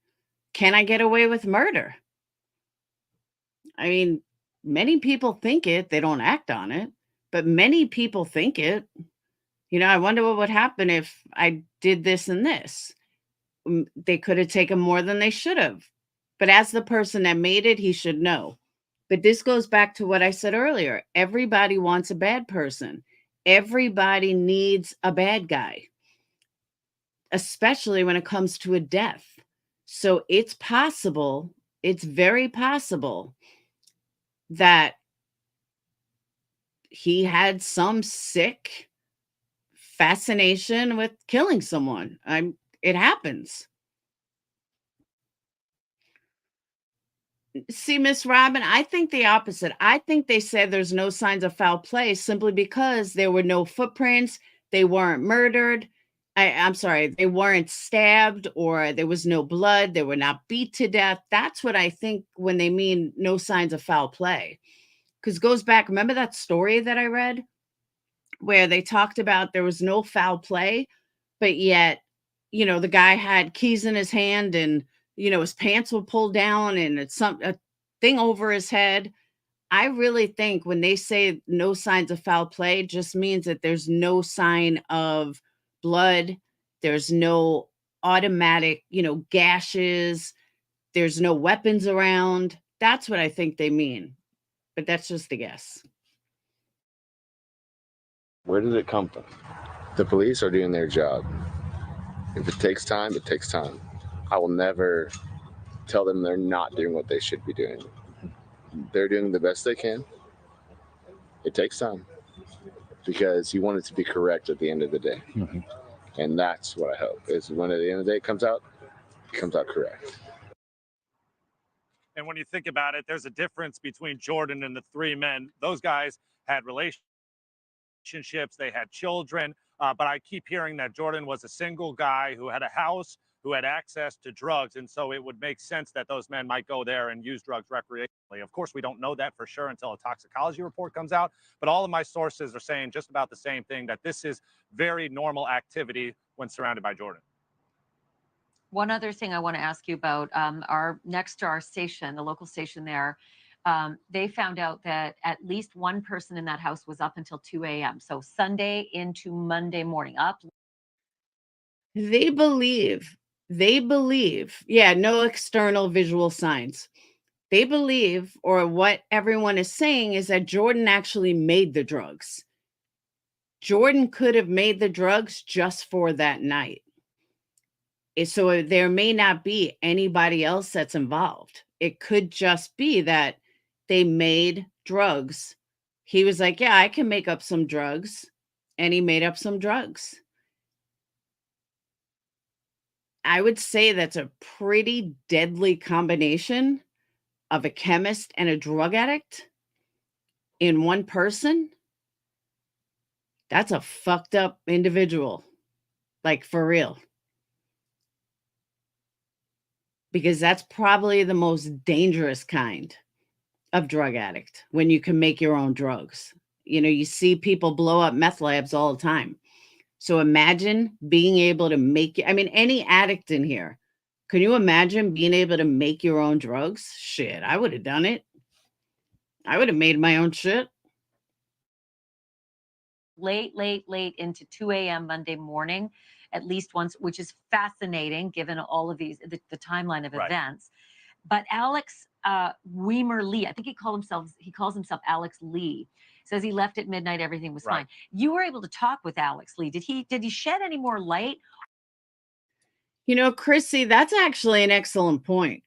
can I get away with murder? I mean, many people think it, they don't act on it, but many people think it. You know, I wonder what would happen if I did this and this. They could have taken more than they should have. But as the person that made it, he should know. But this goes back to what I said earlier. Everybody wants a bad person. Everybody needs a bad guy, especially when it comes to a death. So it's possible, it's very possible that he had some sick fascination with killing someone. It happens. See, Miss Robin, I think the opposite. I think they said there's no signs of foul play simply because there were no footprints, they weren't murdered. I'm sorry, they weren't stabbed, or there was no blood, they were not beat to death. That's what I think when they mean no signs of foul play. Because goes back, remember that story that I read where they talked about there was no foul play, but yet, you know, the guy had keys in his hand and, you know, his pants were pulled down and it's a thing over his head. I really think when they say no signs of foul play, just means that there's no sign of blood. There's no automatic, you know, gashes. There's no weapons around. That's what I think they mean. But that's just a guess. Where did it come from? The police are doing their job. If it takes time, it takes time. I will never tell them they're not doing what they should be doing. They're doing the best they can. It takes time because you want it to be correct at the end of the day. Mm-hmm. And that's what I hope is when at the end of the day it comes out correct. And when you think about it, there's a difference between Jordan and the 3 men. Those guys had relationships, they had children, but I keep hearing that Jordan was a single guy who had a house, who had access to drugs, and so it would make sense that those men might go there and use drugs recreationally. Of course, we don't know that for sure until a toxicology report comes out, but all of my sources are saying just about the same thing, that this is very normal activity when surrounded by Jordan. One other thing I want to ask you about, our next to our station, the local station there, they found out that at least one person in that house was up until 2 a.m. So Sunday into Monday morning, up. They believe, yeah, no external visual signs. They believe, or what everyone is saying is that Jordan actually made the drugs. Jordan could have made the drugs just for that night. So there may not be anybody else that's involved. It could just be that they made drugs. He was like, yeah, I can make up some drugs. And he made up some drugs. I would say that's a pretty deadly combination of a chemist and a drug addict in one person. That's a fucked up individual. Like, for real. Because that's probably the most dangerous kind of drug addict, when you can make your own drugs. You know, you see people blow up meth labs all the time. So imagine being able to make, I mean, any addict in here, can you imagine being able to make your own drugs? Shit, I would have done it. I would have made my own shit. Late into 2 a.m. Monday morning, at least once, which is fascinating given all of these, the timeline of events. But Alex Weimer Lee, I think he calls himself Alex Lee, says he left at midnight, everything was Right. fine. You were able to talk with Alex Lee. Did he shed any more light? You know, Chrissy, that's actually an excellent point.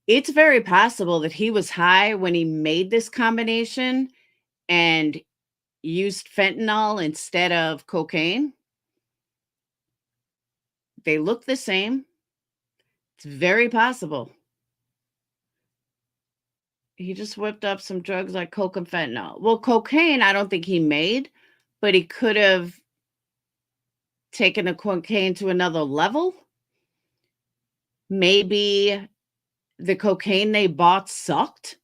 It's very possible that he was high when he made this combination and used fentanyl instead of cocaine. They look the same. It's very possible. He just whipped up some drugs like coke and fentanyl. Well, cocaine, I don't think he made, but he could have taken the cocaine to another level. Maybe the cocaine they bought sucked,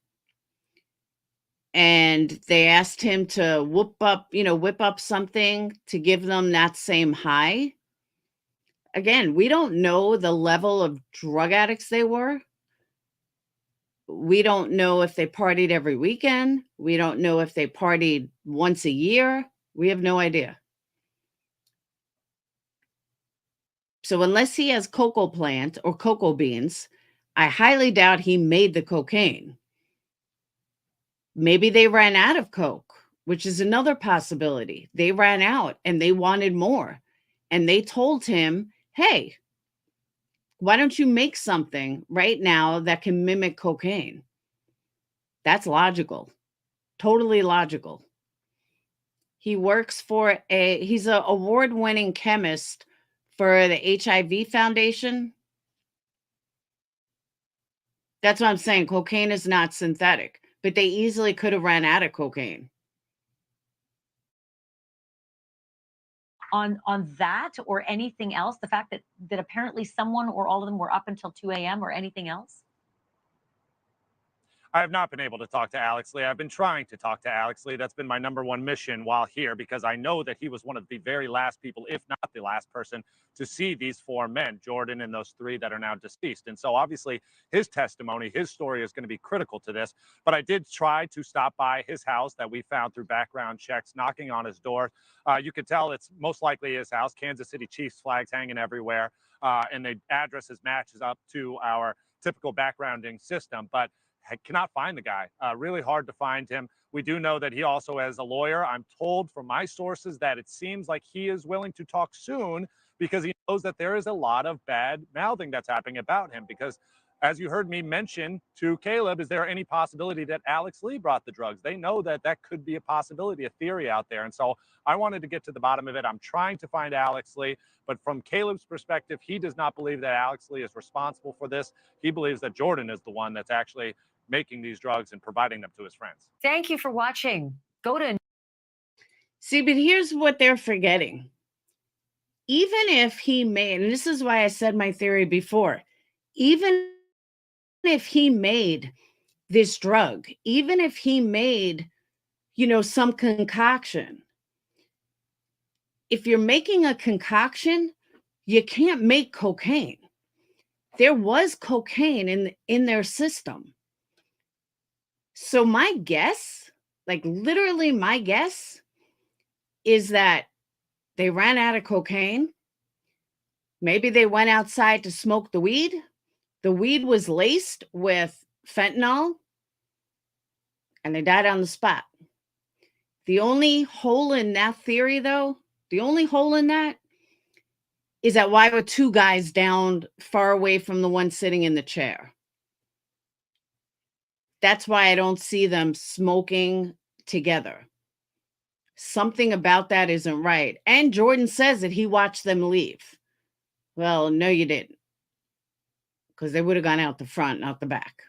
and they asked him to whip up something to give them that same high. Again, we don't know the level of drug addicts they were. We don't know if they partied every weekend. We don't know if they partied once a year. We have no idea. So unless he has cocoa plant or cocoa beans, I highly doubt he made the cocaine. Maybe they ran out of coke, which is another possibility. They ran out and they wanted more. And they told him, hey, why don't you make something right now that can mimic cocaine? That's logical. Totally logical. He works for he's an award-winning chemist for the HIV Foundation. That's what I'm saying. Cocaine is not synthetic, but they easily could have ran out of cocaine. On that or anything else? The fact that apparently someone or all of them were up until 2 a.m. or anything else? I have not been able to talk to Alex Lee. I've been trying to talk to Alex Lee. That's been my #1 mission while here, because I know that he was one of the very last people, if not the last person, to see these 4 men, Jordan and those 3 that are now deceased. And so obviously his testimony, his story is going to be critical to this. But I did try to stop by his house that we found through background checks, knocking on his door. You could tell it's most likely his house. Kansas City Chiefs flags hanging everywhere. And the addresses matches up to our typical backgrounding system. But I cannot find the guy. Really hard to find him. We do know that he also has a lawyer. I'm told from my sources that it seems like he is willing to talk soon, because he knows that there is a lot of bad mouthing that's happening about him. Because as you heard me mention to Caleb, is there any possibility that Alex Lee brought the drugs? They know that that could be a possibility, a theory out there. And so I wanted to get to the bottom of it. I'm trying to find Alex Lee, but from Caleb's perspective, he does not believe that Alex Lee is responsible for this. He believes that Jordan is the one that's actually making these drugs and providing them to his friends. Thank you for watching. Go to See, but here's what they're forgetting. Even if he made, and this is why I said my theory before, even if he made this drug, even if he made, some concoction, if you're making a concoction, you can't make cocaine. There was cocaine in their system. So my guess, like literally my guess, is that they ran out of cocaine. Maybe they went outside to smoke the weed. The weed was laced with fentanyl, and they died on the spot. The only hole in that theory, though, is that why were 2 guys down far away from the one sitting in the chair? That's why I don't see them smoking together. Something about that isn't right. And Jordan says that he watched them leave. Well, no, you didn't. Because they would have gone out the front, not the back.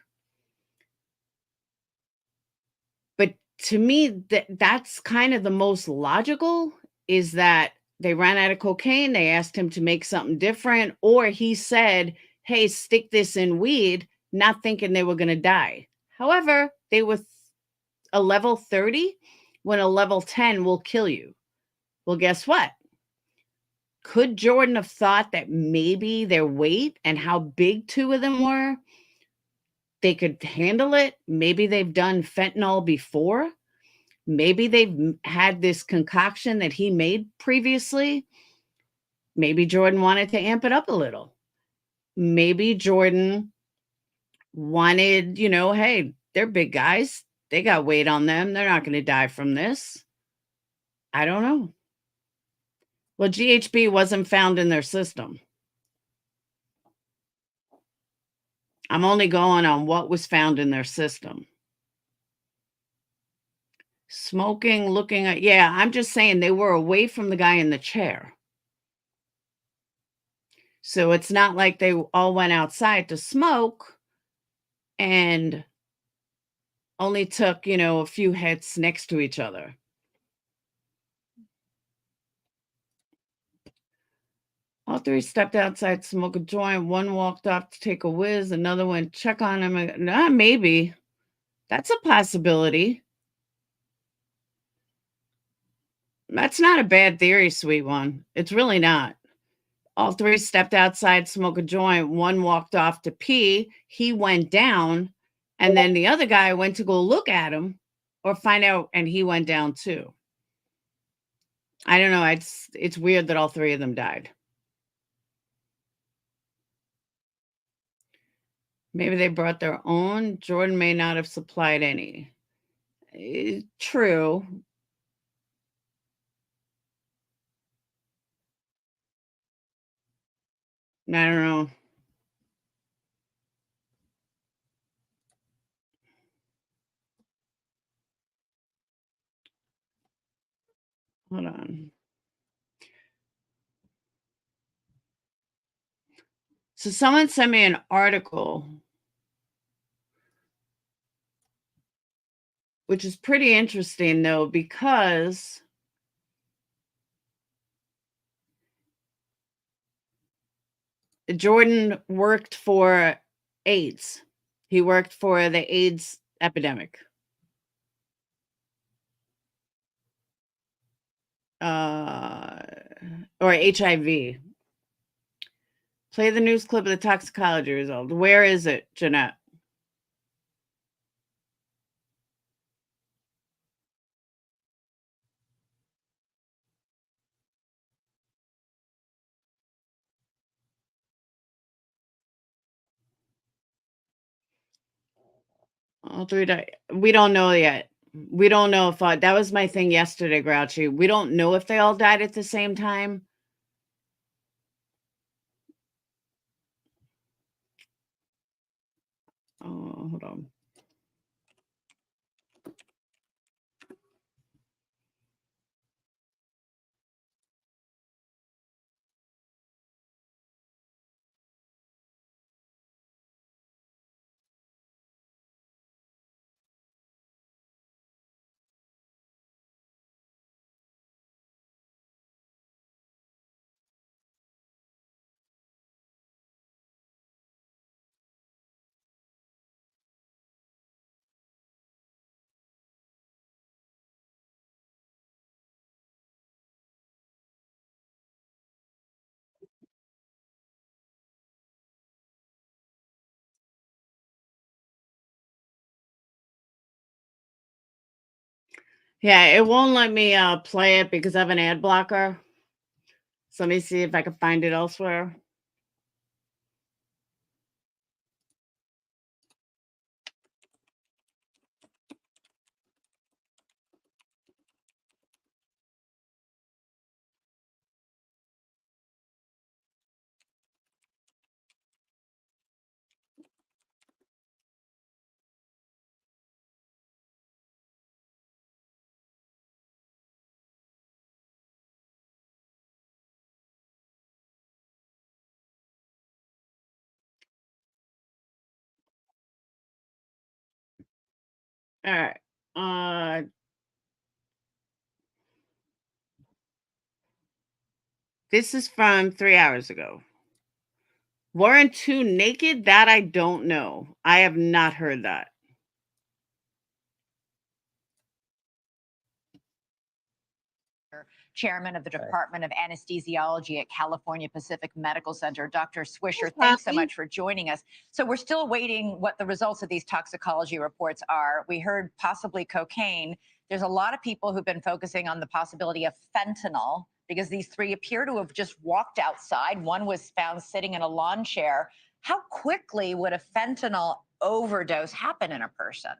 But to me, that's kind of the most logical, is that they ran out of cocaine. They asked him to make something different. Or he said, hey, stick this in weed, not thinking they were going to die. However, they were a level 30 when a level 10 will kill you. Well, guess what? Could Jordan have thought that maybe their weight and how big 2 of them were, they could handle it? Maybe they've done fentanyl before. Maybe they've had this concoction that he made previously. Maybe Jordan wanted to amp it up a little. Maybe Jordan wanted, hey, they're big guys. They got weight on them. They're not going to die from this. I don't know. Well, GHB wasn't found in their system. I'm only going on what was found in their system. Smoking, looking at, yeah, I'm just saying they were away from the guy in the chair. So it's not like they all went outside to smoke and only took, a few hits next to each other. All three stepped outside to smoke a joint. One walked off to take a whiz. Another one check on him. Nah, maybe. That's a possibility. That's not a bad theory, sweet one. It's really not. All three stepped outside, smoke a joint. One walked off to pee. He went down. And then the other guy went to go look at him or find out, and he went down too. I don't know. It's weird that all three of them died. Maybe they brought their own. Jordan may not have supplied any. True. I don't know. Hold on. So someone sent me an article, which is pretty interesting, though, because Jordan worked for AIDS. He worked for the AIDS epidemic. Or HIV. Play the news clip of the toxicology result. Where is it, Jeanette? All three died. We don't know yet. We don't know if that was my thing yesterday, Grouchy. We don't know if they all died at the same time. Oh, hold on. Yeah, it won't let me play it because I have an ad blocker. So let me see if I can find it elsewhere. All right. This is from 3 hours ago. Weren't two naked? That I don't know. I have not heard that. Chairman of the Department of Anesthesiology at California Pacific Medical Center. Dr. Swisher, thanks so much for joining us. So we're still waiting what the results of these toxicology reports are. We heard possibly cocaine. There's a lot of people who've been focusing on the possibility of fentanyl because these three appear to have just walked outside. One was found sitting in a lawn chair. How quickly would a fentanyl overdose happen in a person?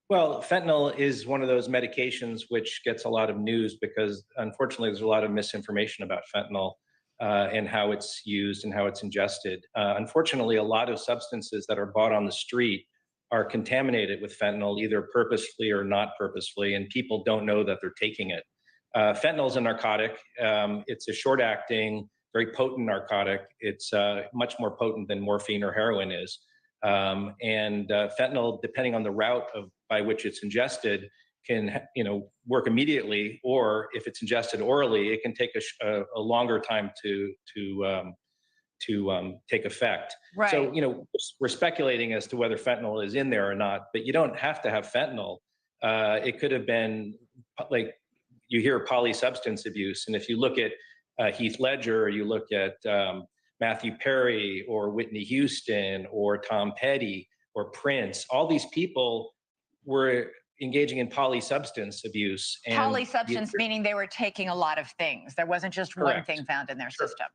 Well, fentanyl is one of those medications which gets a lot of news because unfortunately there's a lot of misinformation about fentanyl and how it's used and how it's ingested. Unfortunately, a lot of substances that are bought on the street are contaminated with fentanyl, either purposefully or not purposefully, and people don't know that they're taking it. Fentanyl is a narcotic. It's a short-acting, very potent narcotic. It's much more potent than morphine or heroin is. Fentanyl, depending on the route by which it's ingested, can work immediately, or if it's ingested orally, it can take a longer time to take effect. Right. So we're speculating as to whether fentanyl is in there or not, but you don't have to have fentanyl. It could have been like you hear polysubstance abuse, and if you look at Heath Ledger, or you look at Matthew Perry or Whitney Houston or Tom Petty or Prince, all these people were engaging in polysubstance abuse. And Polysubstance meaning they were taking a lot of things. There wasn't just one Correct. thing found in their system.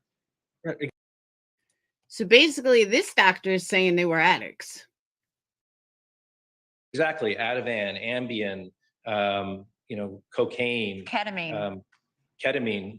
So basically, this doctor is saying they were addicts. Exactly. Ativan, Ambien, cocaine, Ketamine. ketamine,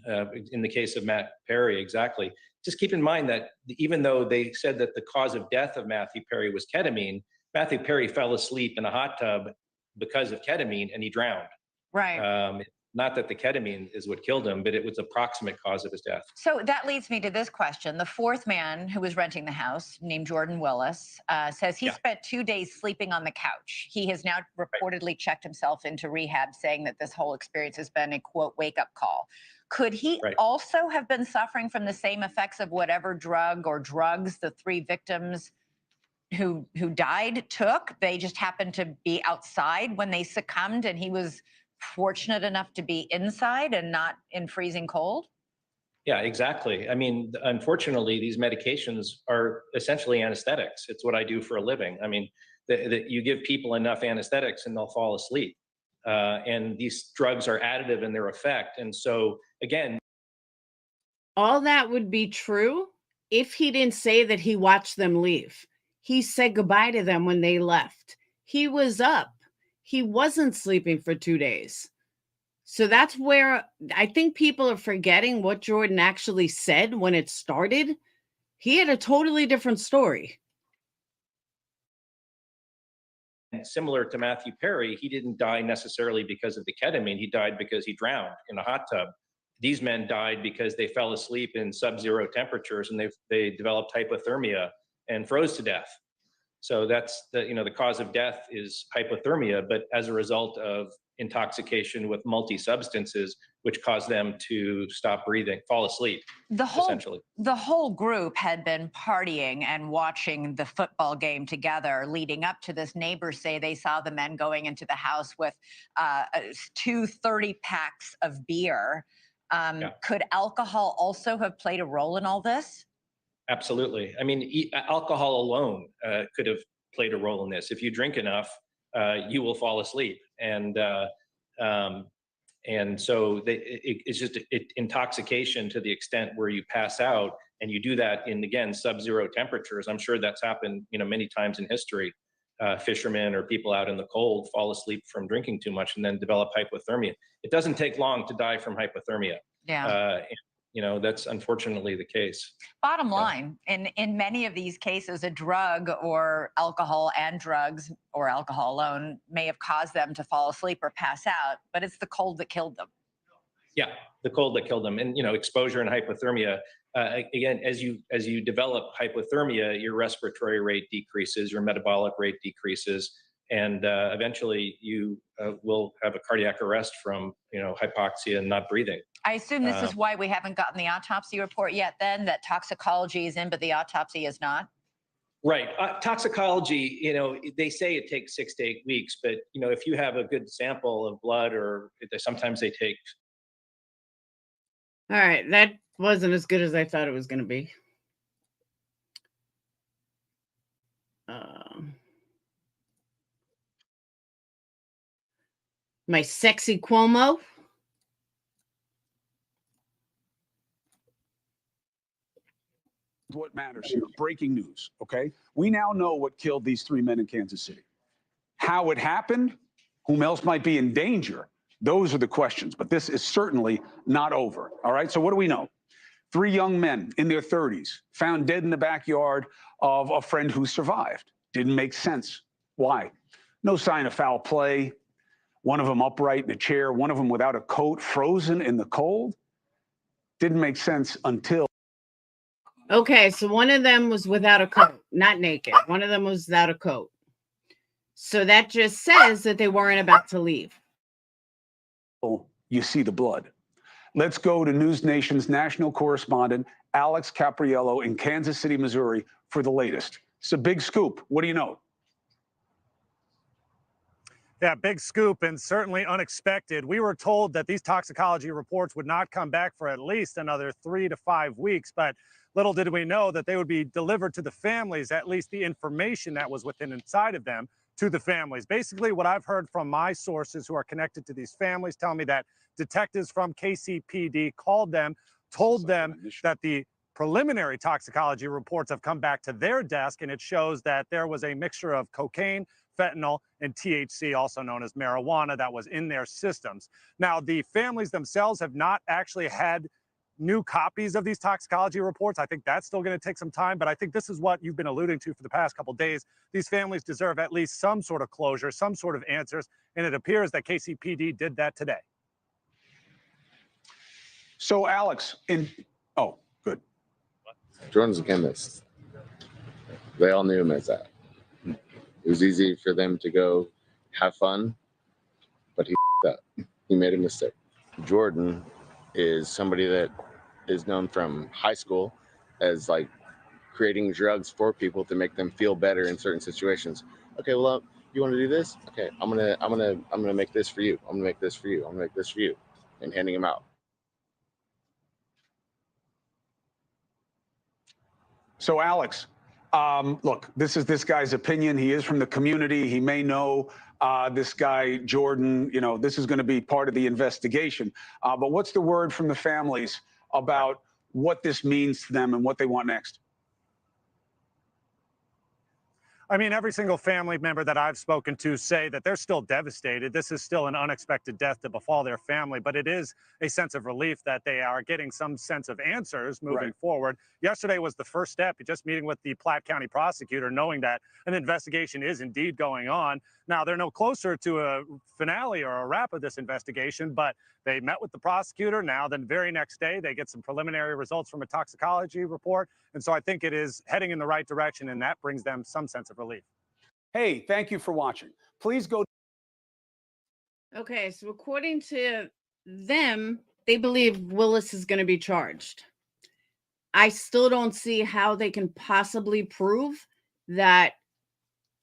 in the case of Matt Perry, exactly. Just keep in mind that even though they said that the cause of death of Matthew Perry was ketamine, Matthew Perry fell asleep in a hot tub because of ketamine and he drowned. Right. Not that the ketamine is what killed him, but it was a proximate cause of his death. So that leads me to this question. The fourth man who was renting the house, named Jordan Willis, says he spent 2 days sleeping on the couch. He has now reportedly checked himself into rehab, saying that this whole experience has been a, quote, wake-up call. Could he also have been suffering from the same effects of whatever drug or drugs the three victims who died took? They just happened to be outside when they succumbed, and he was fortunate enough to be inside and not in freezing cold? Yeah, exactly. I mean, unfortunately, these medications are essentially anesthetics. It's what I do for a living. I mean, you give people enough anesthetics and they'll fall asleep. And these drugs are additive in their effect. And so, again, all that would be true if he didn't say that he watched them leave. He said goodbye to them when they left. He was up. He wasn't sleeping for 2 days. So that's where I think people are forgetting what Jordan actually said when it started. He had a totally different story. And similar to Matthew Perry, he didn't die necessarily because of the ketamine. He died because he drowned in a hot tub. These men died because they fell asleep in sub-zero temperatures and they developed hypothermia and froze to death. So that's the cause of death is hypothermia, but as a result of intoxication with multi-substances, which cause them to stop breathing, fall asleep, essentially. The whole group had been partying and watching the football game together leading up to this. Neighbors say they saw the men going into the house with 2 30-packs of beer. Could alcohol also have played a role in all this? Absolutely. I mean, alcohol alone could have played a role in this. If you drink enough, you will fall asleep. And so it's just intoxication to the extent where you pass out, and you do that in, again, sub-zero temperatures. I'm sure that's happened, many times in history. Fishermen or people out in the cold fall asleep from drinking too much and then develop hypothermia. It doesn't take long to die from hypothermia. Yeah. That's unfortunately the case. Bottom line, in many of these cases, a drug or alcohol and drugs or alcohol alone may have caused them to fall asleep or pass out, but it's the cold that killed them. Yeah, the cold that killed them. And, exposure and hypothermia, again, as you develop hypothermia, your respiratory rate decreases, your metabolic rate decreases, and eventually you will have a cardiac arrest from, hypoxia and not breathing. I assume this is why we haven't gotten the autopsy report yet then, that toxicology is in, but the autopsy is not? Right. Toxicology, they say it takes 6 to 8 weeks, but, if you have a good sample of blood, or sometimes they take. All right. That wasn't as good as I thought it was going to be. My sexy Cuomo. What matters here, breaking news, okay? We now know what killed these 3 men in Kansas City. How it happened, Whom else might be in danger? Those are the questions, but this is certainly not over. All right, so what do we know? 3 young men in their 30s found dead in the backyard of a friend who survived. Didn't make sense. Why? No sign of foul play. One of them upright in a chair, one of them without a coat, frozen in the cold. Didn't make sense until. Okay, so one of them was without a coat, not naked. One of them was without a coat. So that just says that they weren't about to leave. You see the blood. Let's go to News Nation's national correspondent, Alex Capriello in Kansas City, Missouri, for the latest. It's a big scoop. What do you know? Yeah, big scoop and certainly unexpected. We were told that these toxicology reports would not come back for at least another 3 to 5 weeks, but little did we know that they would be delivered to the families, at least the information that was within inside of them to the families. Basically, what I've heard from my sources who are connected to these families tell me that detectives from KCPD called them, told them that the preliminary toxicology reports have come back to their desk, and it shows that there was a mixture of cocaine, fentanyl, and THC, also known as marijuana, that was in their systems. Now, the families themselves have not actually had new copies of these toxicology reports. I think that's still going to take some time, but I think this is what you've been alluding to for the past couple of days. These families deserve at least some sort of closure, some sort of answers, and it appears that KCPD did that today. So, Alex, oh, good. Jordan's a chemist. They all knew him as that. It was easy for them to go have fun, but he up. He made a mistake. Jordan is somebody that is known from high school as like creating drugs for people to make them feel better in certain situations. Okay, well, you want to do this? Okay, I'm gonna make this for you. I'm gonna make this for you. I'm gonna make this for you, and handing them out. So, Alex, look, this is this guy's opinion. He is from the community. He may know this guy, Jordan. You know, this is going to be part of the investigation. But what's the word from the families about what this means to them and what they want next? I mean, every single family member that I've spoken to say that they're still devastated. This is still an unexpected death to befall their family, but it is a sense of relief that they are getting some sense of answers moving forward. Yesterday was the first step, just meeting with the Platte County prosecutor, knowing that an investigation is indeed going on. Now, they're no closer to a finale or a wrap of this investigation, but they met with the prosecutor. Now, the very next day, they get some preliminary results from a toxicology report. And so I think it is heading in the right direction, and that brings them some sense of relief. Hey, thank you for watching. Please go. Okay, so according to them, they believe Willis is going to be charged. I still don't see how they can possibly prove that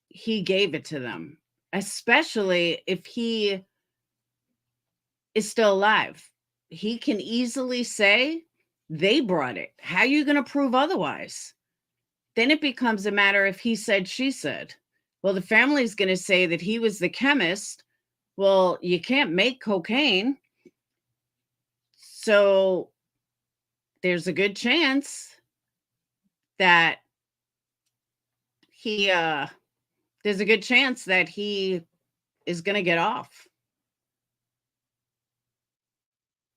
he gave it to them, especially if he is still alive. He can easily say they brought it. How are you going to prove otherwise? Then it becomes a matter if he said, she said. Well, the family's going to say that he was the chemist. Well, you can't make cocaine. So there's a good chance that he is going to get off.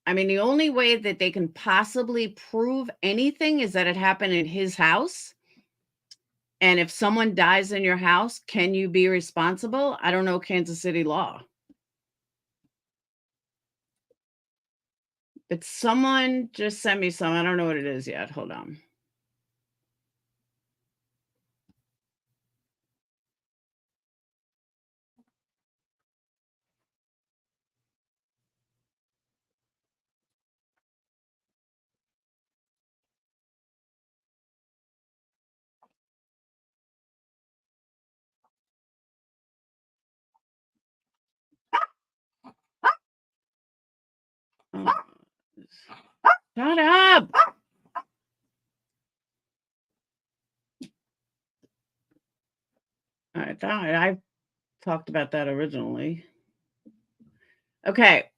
I mean, the only way that they can possibly prove anything is that it happened in his house. And if someone dies in your house, can you be responsible? I don't know Kansas City law. But someone just sent me some. I don't know what it is yet. Hold on. Shut up. All right, I talked about that originally. Okay.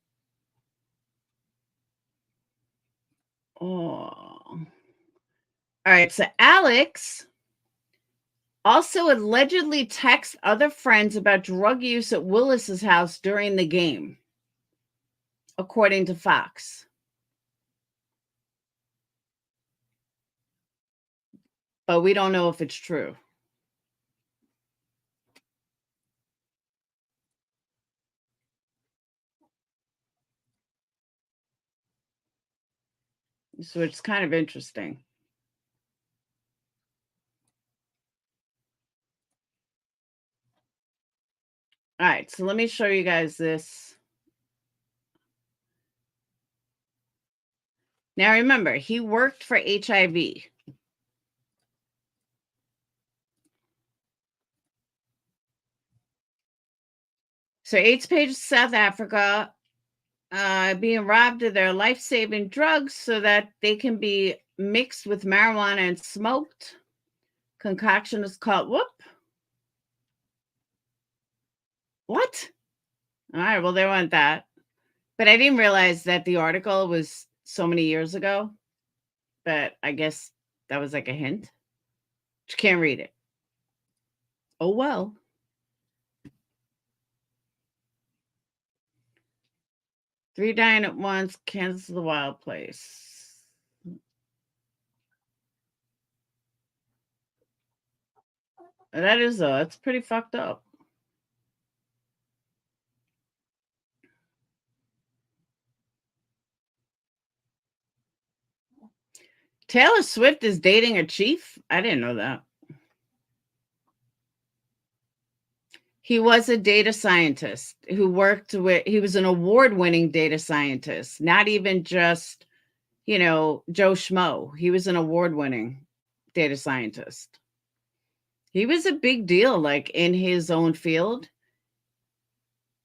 Oh. All right, so Alex Also allegedly texts other friends about drug use at Willis's house during the game, according to Fox. But we don't know if it's true. So it's kind of interesting. All right, so let me show you guys this. Now remember, he worked for HIV. So AIDS patients South Africa being robbed of their life-saving drugs so that they can be mixed with marijuana and smoked. Concoction is called whoop. What? All right, well, there went that. But I didn't realize that the article was so many years ago. But I guess that was like a hint. But you can't read it. Oh, well. Three dying at once, Kansas is a wild place. That is, it's pretty fucked up. Taylor Swift is dating a chief? I didn't know that. He was a data scientist who worked with, he was an award-winning data scientist, not even just, you know, Joe Schmo. He was an award-winning data scientist. He was a big deal, like in his own field.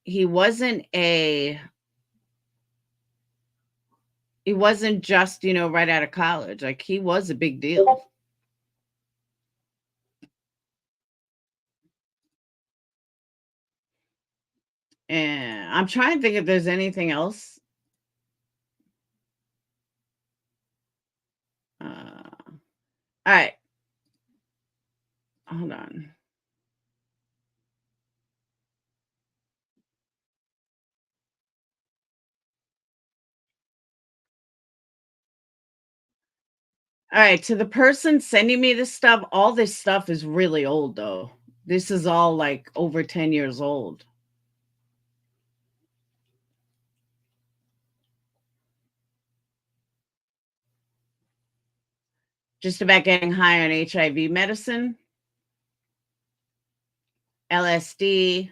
He wasn't just, you know, right out of college. Like he was a big deal. And I'm trying to think if there's anything else. All right. Hold on. All right. To the person sending me this stuff, all this stuff is really old, though. This is all like over 10 years old. Just about getting high on HIV medicine, LSD.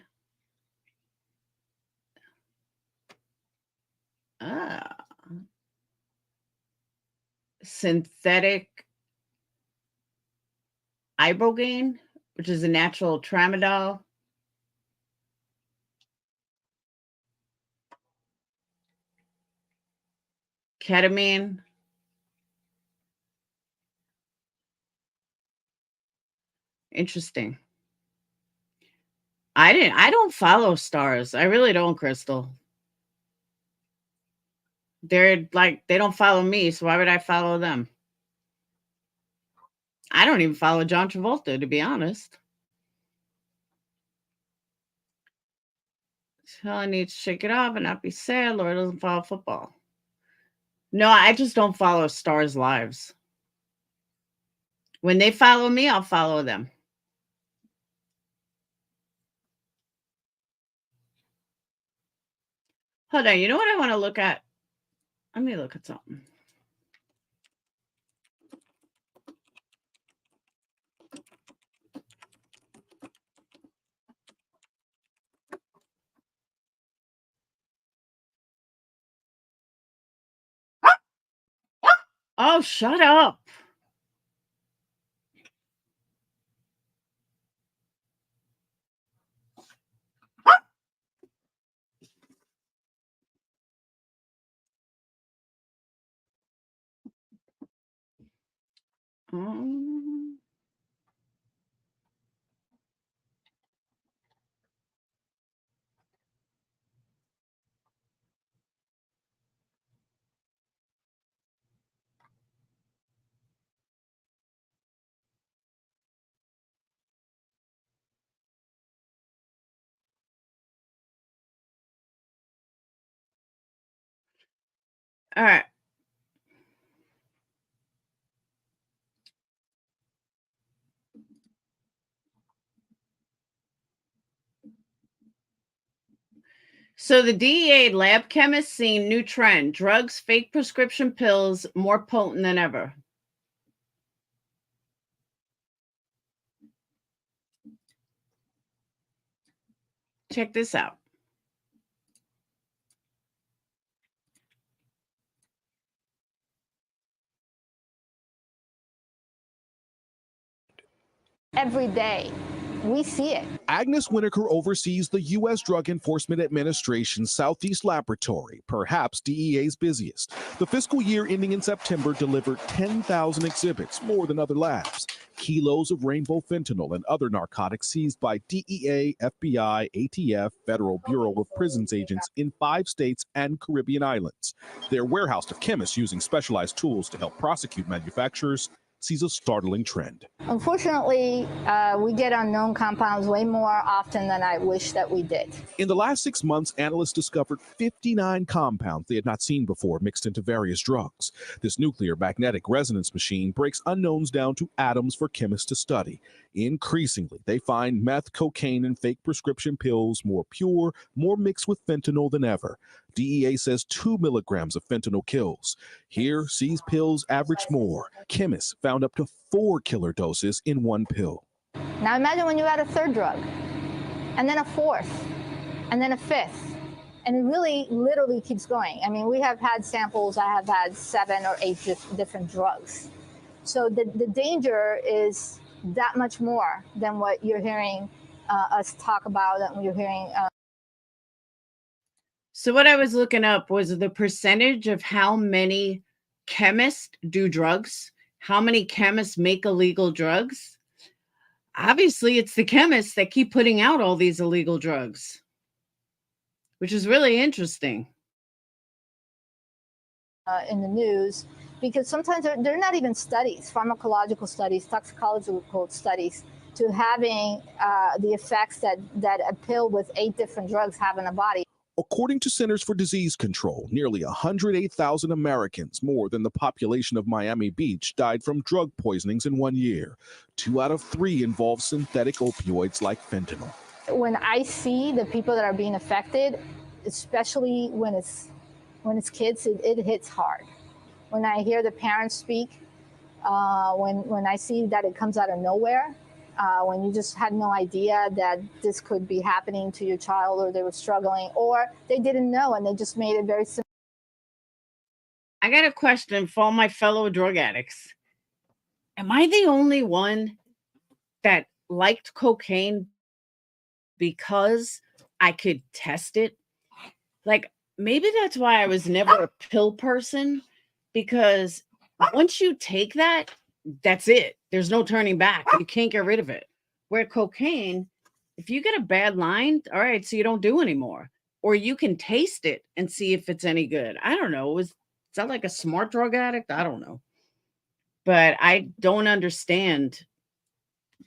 Synthetic ibogaine, which is a natural tramadol. Ketamine. Interesting. I don't follow stars. I really don't, Crystal. They're like, they don't follow me, so why would I follow them? I don't even follow John Travolta, to be honest. Helen needs to shake it off and not be sad. Laura doesn't follow football. No, I just don't follow stars' lives. When they follow me, I'll follow them. Hold on. You know what I want to look at? Let me look at something. Oh, shut up. All right. So the DEA lab chemists seen new trend: drugs, fake prescription pills, more potent than ever. Check this out. Every day. We see it. Agnes Winokur oversees the U.S. Drug Enforcement Administration's Southeast Laboratory, perhaps DEA's busiest. The fiscal year ending in September delivered 10,000 exhibits, more than other labs. Kilos of rainbow fentanyl and other narcotics seized by DEA, FBI, ATF, Federal Bureau of Prisons agents in 5 states and Caribbean islands. They're warehoused of chemists using specialized tools to help prosecute manufacturers sees a startling trend. Unfortunately, we get unknown compounds way more often than I wish that we did. In the last 6 months, analysts discovered 59 compounds they had not seen before mixed into various drugs. This nuclear magnetic resonance machine breaks unknowns down to atoms for chemists to study. Increasingly, they find meth, cocaine, and fake prescription pills more pure, more mixed with fentanyl than ever. DEA says 2 milligrams of fentanyl kills. Here, seized pills average more. Chemists found up to 4 killer doses in one pill. Now imagine when you add a third drug, and then a fourth, and then a fifth. And it really literally keeps going. I mean, we have had samples, I have had 7 or 8 different drugs. So the danger is that much more than what you're hearing us talk about, and you're hearing. So what I was looking up was the percentage of how many chemists do drugs, how many chemists make illegal drugs. Obviously, it's the chemists that keep putting out all these illegal drugs, which is really interesting. In the news, because sometimes they're not even studies, pharmacological studies, toxicological studies, to having the effects that a pill with 8 different drugs have in a body. According to Centers for Disease Control, nearly 108,000 Americans, more than the population of Miami Beach, died from drug poisonings in 1 year. 2 out of 3 involve synthetic opioids like fentanyl. When I see the people that are being affected, especially when it's kids, it hits hard. When I hear the parents speak, when I see that it comes out of nowhere, when you just had no idea that this could be happening to your child, or they were struggling, or they didn't know and they just made it very simple. I got a question for all my fellow drug addicts. Am I the only one that liked cocaine because I could test it? Like, maybe that's why I was never a pill person, because once you take that, that's it. There's no turning back. You can't get rid of it. Where cocaine, if you get a bad line, all right, so you don't do anymore. Or you can taste it and see if it's any good. I don't know. Is that like a smart drug addict? I don't know. But I don't understand,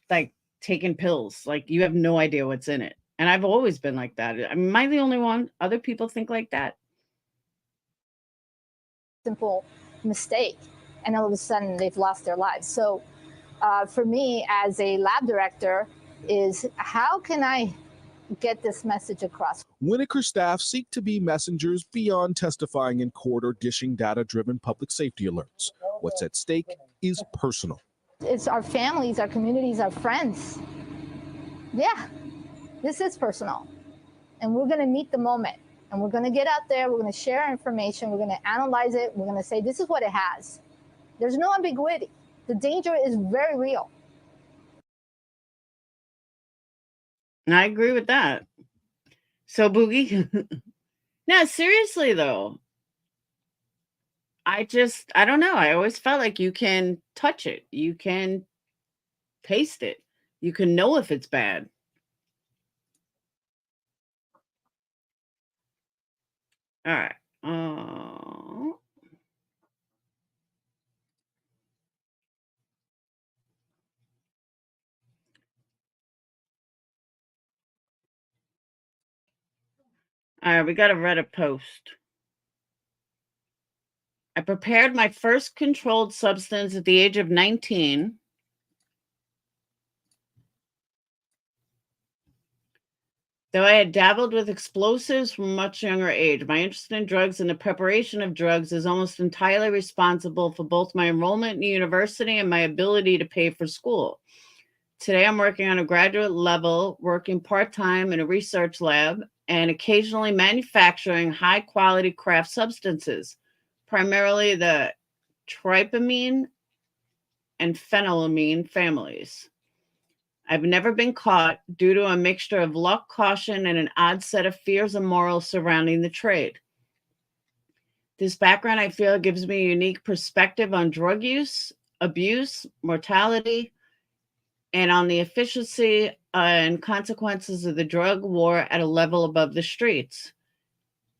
like, taking pills. Like, you have no idea what's in it. And I've always been like that. I mean, am I the only one? Other people think like that? Simple mistake, and all of a sudden they've lost their lives. So for me as a lab director, is how can I get this message across? Winokur staff seek to be messengers beyond testifying in court or dishing data-driven public safety alerts. What's at stake is personal. It's our families, our communities, our friends. Yeah, this is personal. And we're going to meet the moment. And we're going to get out there, we're going to share information, we're going to analyze it, we're going to say, this is what it has. There's no ambiguity. The danger is very real. I agree with that. So, Boogie, no, seriously, though, I don't know. I always felt like you can touch it. You can taste it. You can know if it's bad. All right. All right, we got a Reddit post. I prepared my first controlled substance at the age of 19. Though I had dabbled with explosives from a much younger age, my interest in drugs and the preparation of drugs is almost entirely responsible for both my enrollment in university and my ability to pay for school. Today, I'm working on a graduate level, working part-time in a research lab, and occasionally manufacturing high-quality craft substances, primarily the trypamine and phenylamine families. I've never been caught due to a mixture of luck, caution, and an odd set of fears and morals surrounding the trade. This background, I feel, gives me a unique perspective on drug use, abuse, mortality, and on the efficiency and consequences of the drug war at a level above the streets.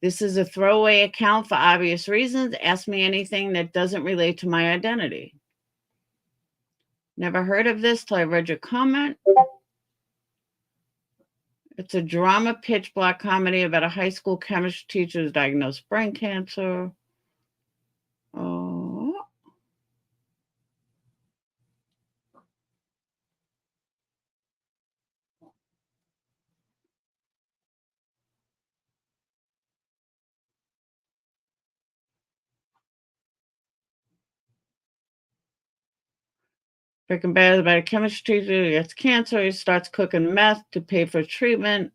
This is a throwaway account for obvious reasons. Ask me anything that doesn't relate to my identity. Never heard of this till I read your comment. It's a drama pitch black comedy about a high school chemistry teacher who's diagnosed with brain cancer. Oh. Breaking Bad is about a chemistry teacher who gets cancer. He starts cooking meth to pay for treatment.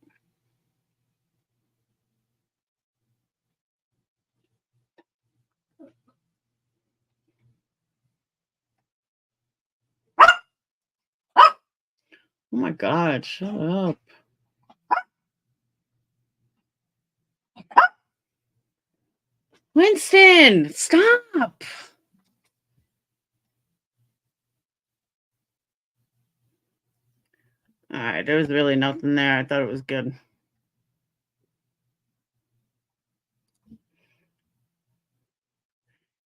Oh my God, shut up. Winston, stop. All right, there was really nothing there. I thought it was good.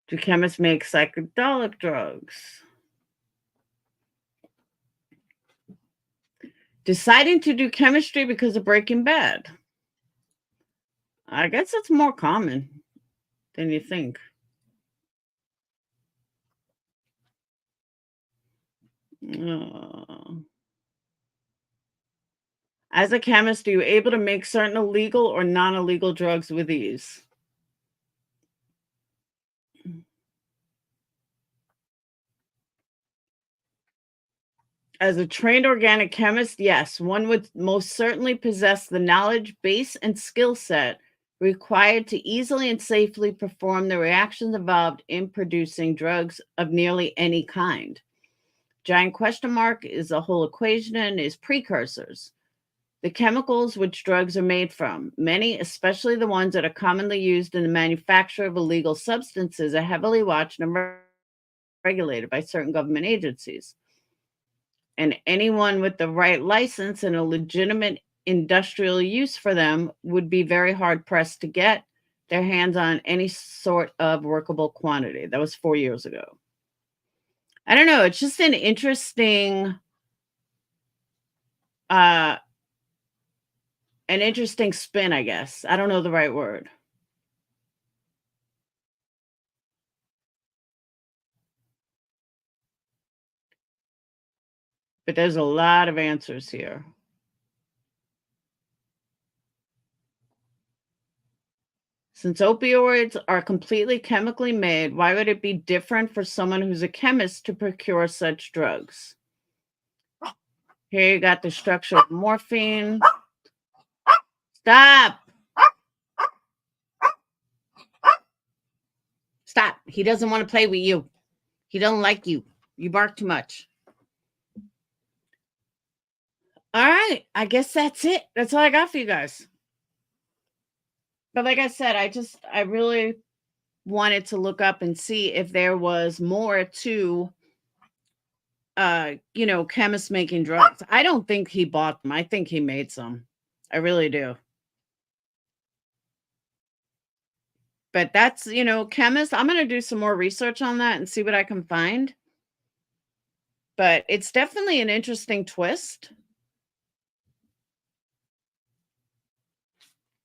Do chemists make psychedelic drugs? Deciding to do chemistry because of Breaking Bad. I guess it's more common than you think. As a chemist, are you able to make certain illegal or non-illegal drugs with ease? As a trained organic chemist, yes, one would most certainly possess the knowledge base and skill set required to easily and safely perform the reactions involved in producing drugs of nearly any kind. Giant question mark is the whole equation and is precursors. The chemicals which drugs are made from, many, especially the ones that are commonly used in the manufacture of illegal substances, are heavily watched and regulated by certain government agencies. And anyone with the right license and a legitimate industrial use for them would be very hard pressed to get their hands on any sort of workable quantity. That was 4 years ago. I don't know. It's just an interesting spin, I guess. I don't know the right word. But there's a lot of answers here. Since opioids are completely chemically made, why would it be different for someone who's a chemist to procure such drugs? Here you got the structure of morphine. Stop. Stop. He doesn't want to play with you. He doesn't like you. You bark too much. All right. I guess that's it. That's all I got for you guys. But like I said, I really wanted to look up and see if there was more to chemists making drugs. I don't think he bought them. I think he made some. I really do. But that's, chemists. I'm going to do some more research on that and see what I can find. But it's definitely an interesting twist.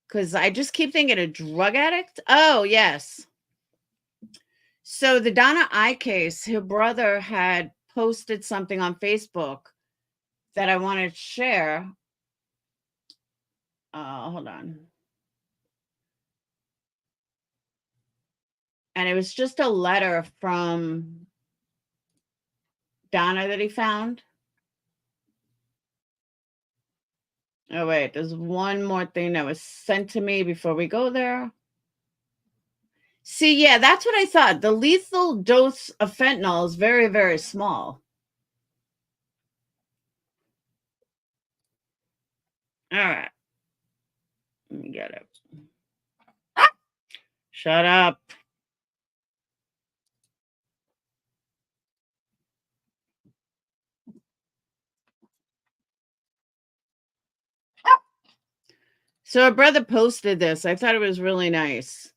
Because I just keep thinking a drug addict. Oh, yes. So the Donna I case, her brother had posted something on Facebook that I wanted to share. Hold on. And it was just a letter from Donna that he found. Oh, wait, there's one more thing that was sent to me before we go there. See, yeah, that's what I thought. The lethal dose of fentanyl is very, very small. All right. Let me get it. Shut up. So a brother posted this. I thought it was really nice.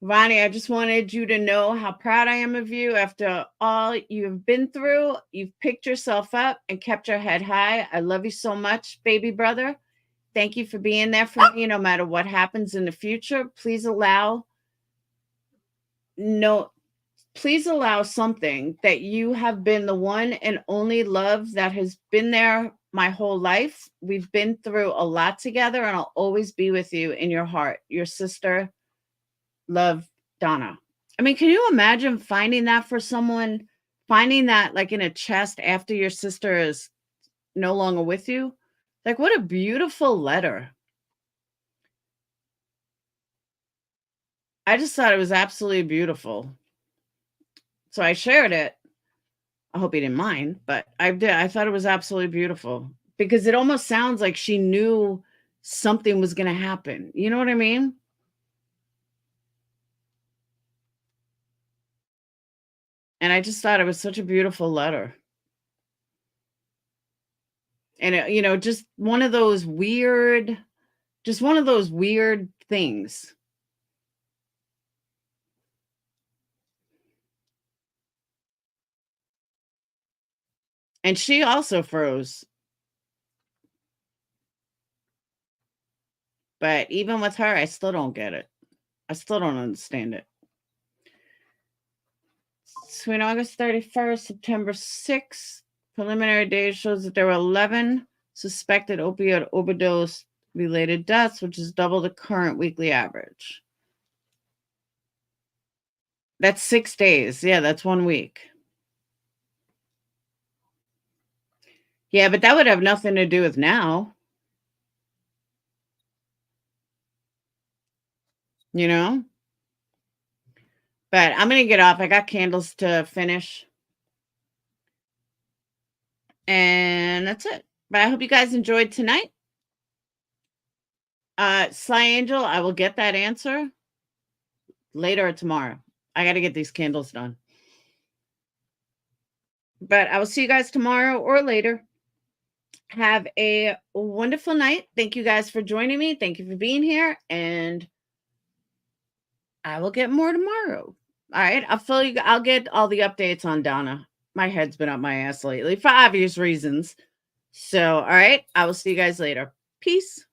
Ronnie, I just wanted you to know how proud I am of you. After all you've been through, you've picked yourself up and kept your head high. I love you so much, baby brother. Thank you for being there for me no matter what happens in the future. Please allow something that you have been the one and only love that has been there my whole life. We've been through a lot together, and I'll always be with you in your heart. Your sister, love, Donna. I mean, can you imagine finding that for someone, finding that like in a chest after your sister is no longer with you? Like, what a beautiful letter. I just thought it was absolutely beautiful. So I shared it. I hope he didn't mind, but I did. I thought it was absolutely beautiful because it almost sounds like she knew something was going to happen. You know what I mean? And I just thought it was such a beautiful letter. And, just one of those weird things. And she also froze. But even with her, I still don't get it. I still don't understand it. Between August 31st, September 6th, preliminary data shows that there were 11 suspected opioid overdose-related deaths, which is double the current weekly average. That's 6 days. Yeah, that's 1 week. Yeah, but that would have nothing to do with now. You know? But I'm going to get off. I got candles to finish. And that's it. But I hope you guys enjoyed tonight. Sly Angel, I will get that answer later or tomorrow. I got to get these candles done. But I will see you guys tomorrow or later. Have a wonderful night. Thank you guys for joining me. Thank you for being here. And I will get more tomorrow. All right. I'll get all the updates on Donna. My head's been up my ass lately for obvious reasons. So, all right. I will see you guys later. Peace.